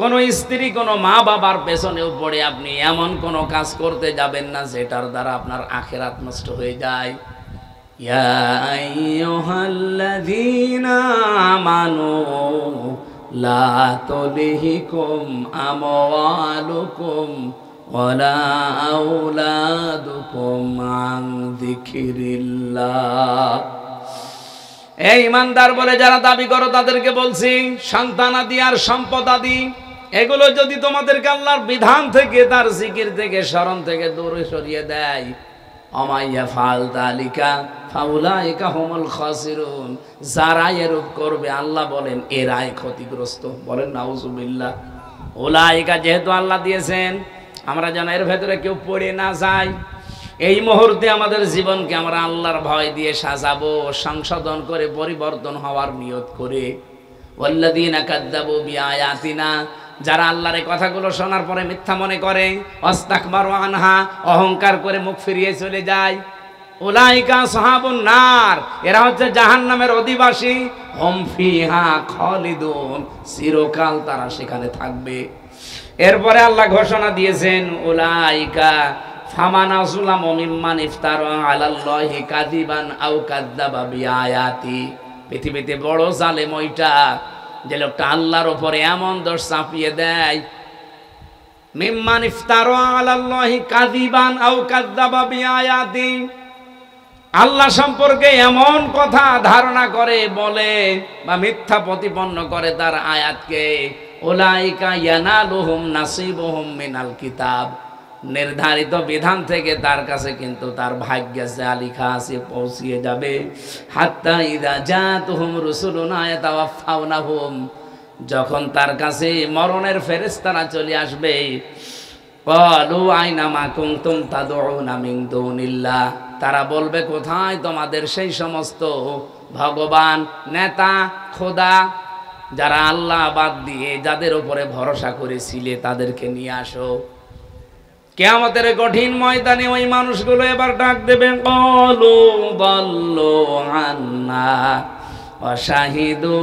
কোন স্ত্রী, কোন মা বাবার পেছনেও পড়ে আপনি এমন কোন কাজ করতে যাবেন না যেটার দ্বারা আপনার আখিরাত নষ্ট হয়ে যায়। ইয়া আইয়ুহাল্লাযীনা আমানু লা তুলহিকুম আমওয়ালুকুম ওয়ালা আওলাদুকুম আন যিকরিল্লাহ। এই ইমানদার বলে যারা দাবি করো তাদেরকে বলছি, সন্তানাদি আর সম্পদাদি এগুলো যদি তোমাদেরকে আল্লাহর বিধান থেকে, তার জিকির থেকে, স্মরণ থেকে দূরে সরিয়ে দেয়, আমাইয়া ফাল তালিকা ফাউলাইকা হুমুল খাসিরুন, যারা এরূপ করবে আল্লাহ বলেন এরাই ক্ষতিগ্রস্ত। বলেন নাউজুবিল্লাহ। উলাইকা যেহেতু আল্লাহ দিয়েছেন, আমরা যেন এর ভেতরে কেউ পড়ে না যাই। এই মুহূর্তে আমাদের জীবনকে আমরা আল্লাহর ভয় দিয়ে সাজাবো, সংশোধন করে পরিবর্তন হওয়ার নিয়ত করে। ওয়াল্লাযীনা কাযযাবু বিআয়াতিনা, যারা আল্লাহর এই কথাগুলো শোনার পরে মিথ্যা মনে করে, ওয়াস্তাকবারু আনহা, অহংকার করে মুখ ফিরিয়ে চলে যায়, উলাইকা আসহাবুন নার, এরা হচ্ছে জাহান্নামের অধিবাসী। হুম ফিহা খালিদুন, চিরকাল তারা সেখানে থাকবে। এরপরে আল্লাহ ঘোষণা দিয়েছেন, উলাইকা ফামান আযলামু মিম্মান ইফতারা আলাল্লাহি কাযিবান আও কাযযাবা বিআয়াতি। পৃথিবীতে বড় জালেম ওইটা, যে লোকটা আল্লাহর উপরে এমন দোষ চাপিয়ে দেয়, মিম্মান ইফতারা আলাল্লাহি কাযিবান আও কাযযাবা বিআয়াতি, আল্লাহ সম্পর্কে এমন কথা ধারণা করে, বলে বা মিথ্যা প্রতিপন্ন করে তার আয়াতকে। উলাইকা ইয়ানালুহুম নাসিবুহুম মিনাল কিতাব, নির্ধারিত বিধান থেকে তার কাছে কিন্তু তার ভাগ্যে যা লেখা আছে পৌঁছিয়ে যাবে। হাত্তা ইযা জাতুহুম রুসুলুনা ইয়াতাওয়াফাউনাহুম, যখন তার কাছে মরণের ফেরেশতারা চলে আসবে, ক্বালু আইনা মা কুনতুম তাদউনা মিন দুনিল্লাহ, তারা বলবে কোথায় তোমাদের সেই সমস্ত ভগবান, নেতা, খোদা, যারা আল্লাহ বাদ দিয়ে যাদের উপরে ভরসা করেছিলে তাদেরকে নিয়ে আসো। কিয়ামতের কঠিন ময়দানে ওই মানুষগুলো এবার ডাক দেবে, ক্বালু দাল্লু আন্না ওয়া শাহিদু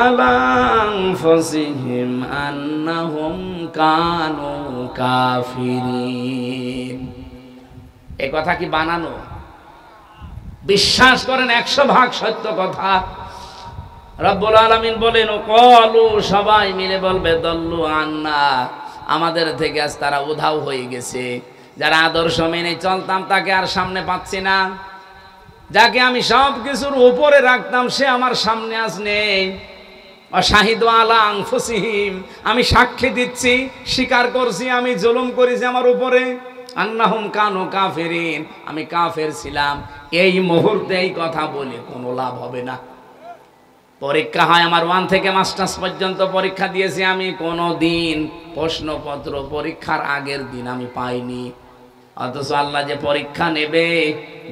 আলা আনফুসিহিম আন্নাহুম কানু কাফিরিন। এই কথা কি বানানো? বিশ্বাস করেন 100% সত্য কথা। রব্বুল আলামিন বলেন, ক্বালু, সবাই মিলে বলবে, দাল্লু আন্না, আমাদের থেকে আজ তারা উধাও হয়ে গেছে। যারা আদর্শ মেনে চলতাম তাকে আর সামনে পাচ্ছি না, যাকে আমি সব কিছুর উপরে রাখতাম সে আমার সামনে আজ নেই। শাহিদু আলা আনফুসিহিম, আমি সাক্ষী দিচ্ছি, স্বীকার করছি আমি জুলুম করেছি আমার উপরে। আন্নাহুম কানু কাফিরিন, আমি কাফের ছিলাম। এই মুহূর্তে এই কথা বলে কোনো লাভ হবে না। পরীক্ষা হয় আমার 1 থেকে মাস্টার্স পর্যন্ত পরীক্ষা দিয়েছি আমি, কোনো দিন প্রশ্নপত্র পরীক্ষার আগের দিন আমি পাইনি। অথচ আল্লাহ যে পরীক্ষা নেবে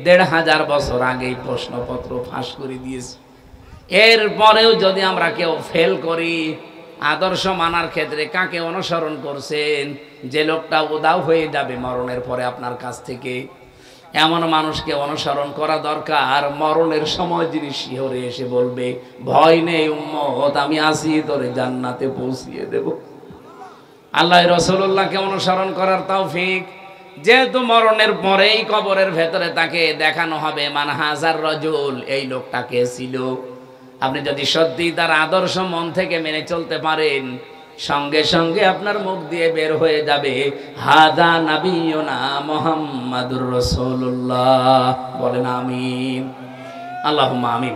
1500 বছর আগেই প্রশ্নপত্র ফাঁস করে দিয়েছে। এরপরেও যদি আমরা কেউ ফেল করি, আদর্শ মানার ক্ষেত্রে কাকে অনুসরণ করছেন? যে লোকটা উদাও হয়ে যাবে মরণের পরে আপনার কাছ থেকে, এমন মানুষকে অনুসরণ করা দরকার। মরণের সময় যিনি শিহরে এসে বলবে, ভয় নেই উম্মত, আমি আসি তোরে জান্নাতে পৌঁছিয়ে দেব। আল্লাহ রাসূলুল্লাহকে অনুসরণ করার তৌফিক। যেহেতু মরণের পরেই কবরের ভেতরে তাকে দেখানো হবে মান হাজার রাজুল, এই লোকটা কে ছিল। আপনি যদি সত্যি তার আদর্শ মন থেকে মেনে চলতে পারেন, সঙ্গে সঙ্গে আপনার মুখ দিয়ে বের হয়ে যাবে হাদা নাবিয়ুনা মুহাম্মাদুর রাসূলুল্লাহ। বলেন আমিন, আল্লাহুম্মা আমিন।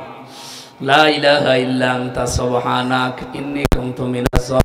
লা ইলাহা ইল্লা আনতা সুবহানাক ইন্নী কুনতু মিনাজ জালিমিন।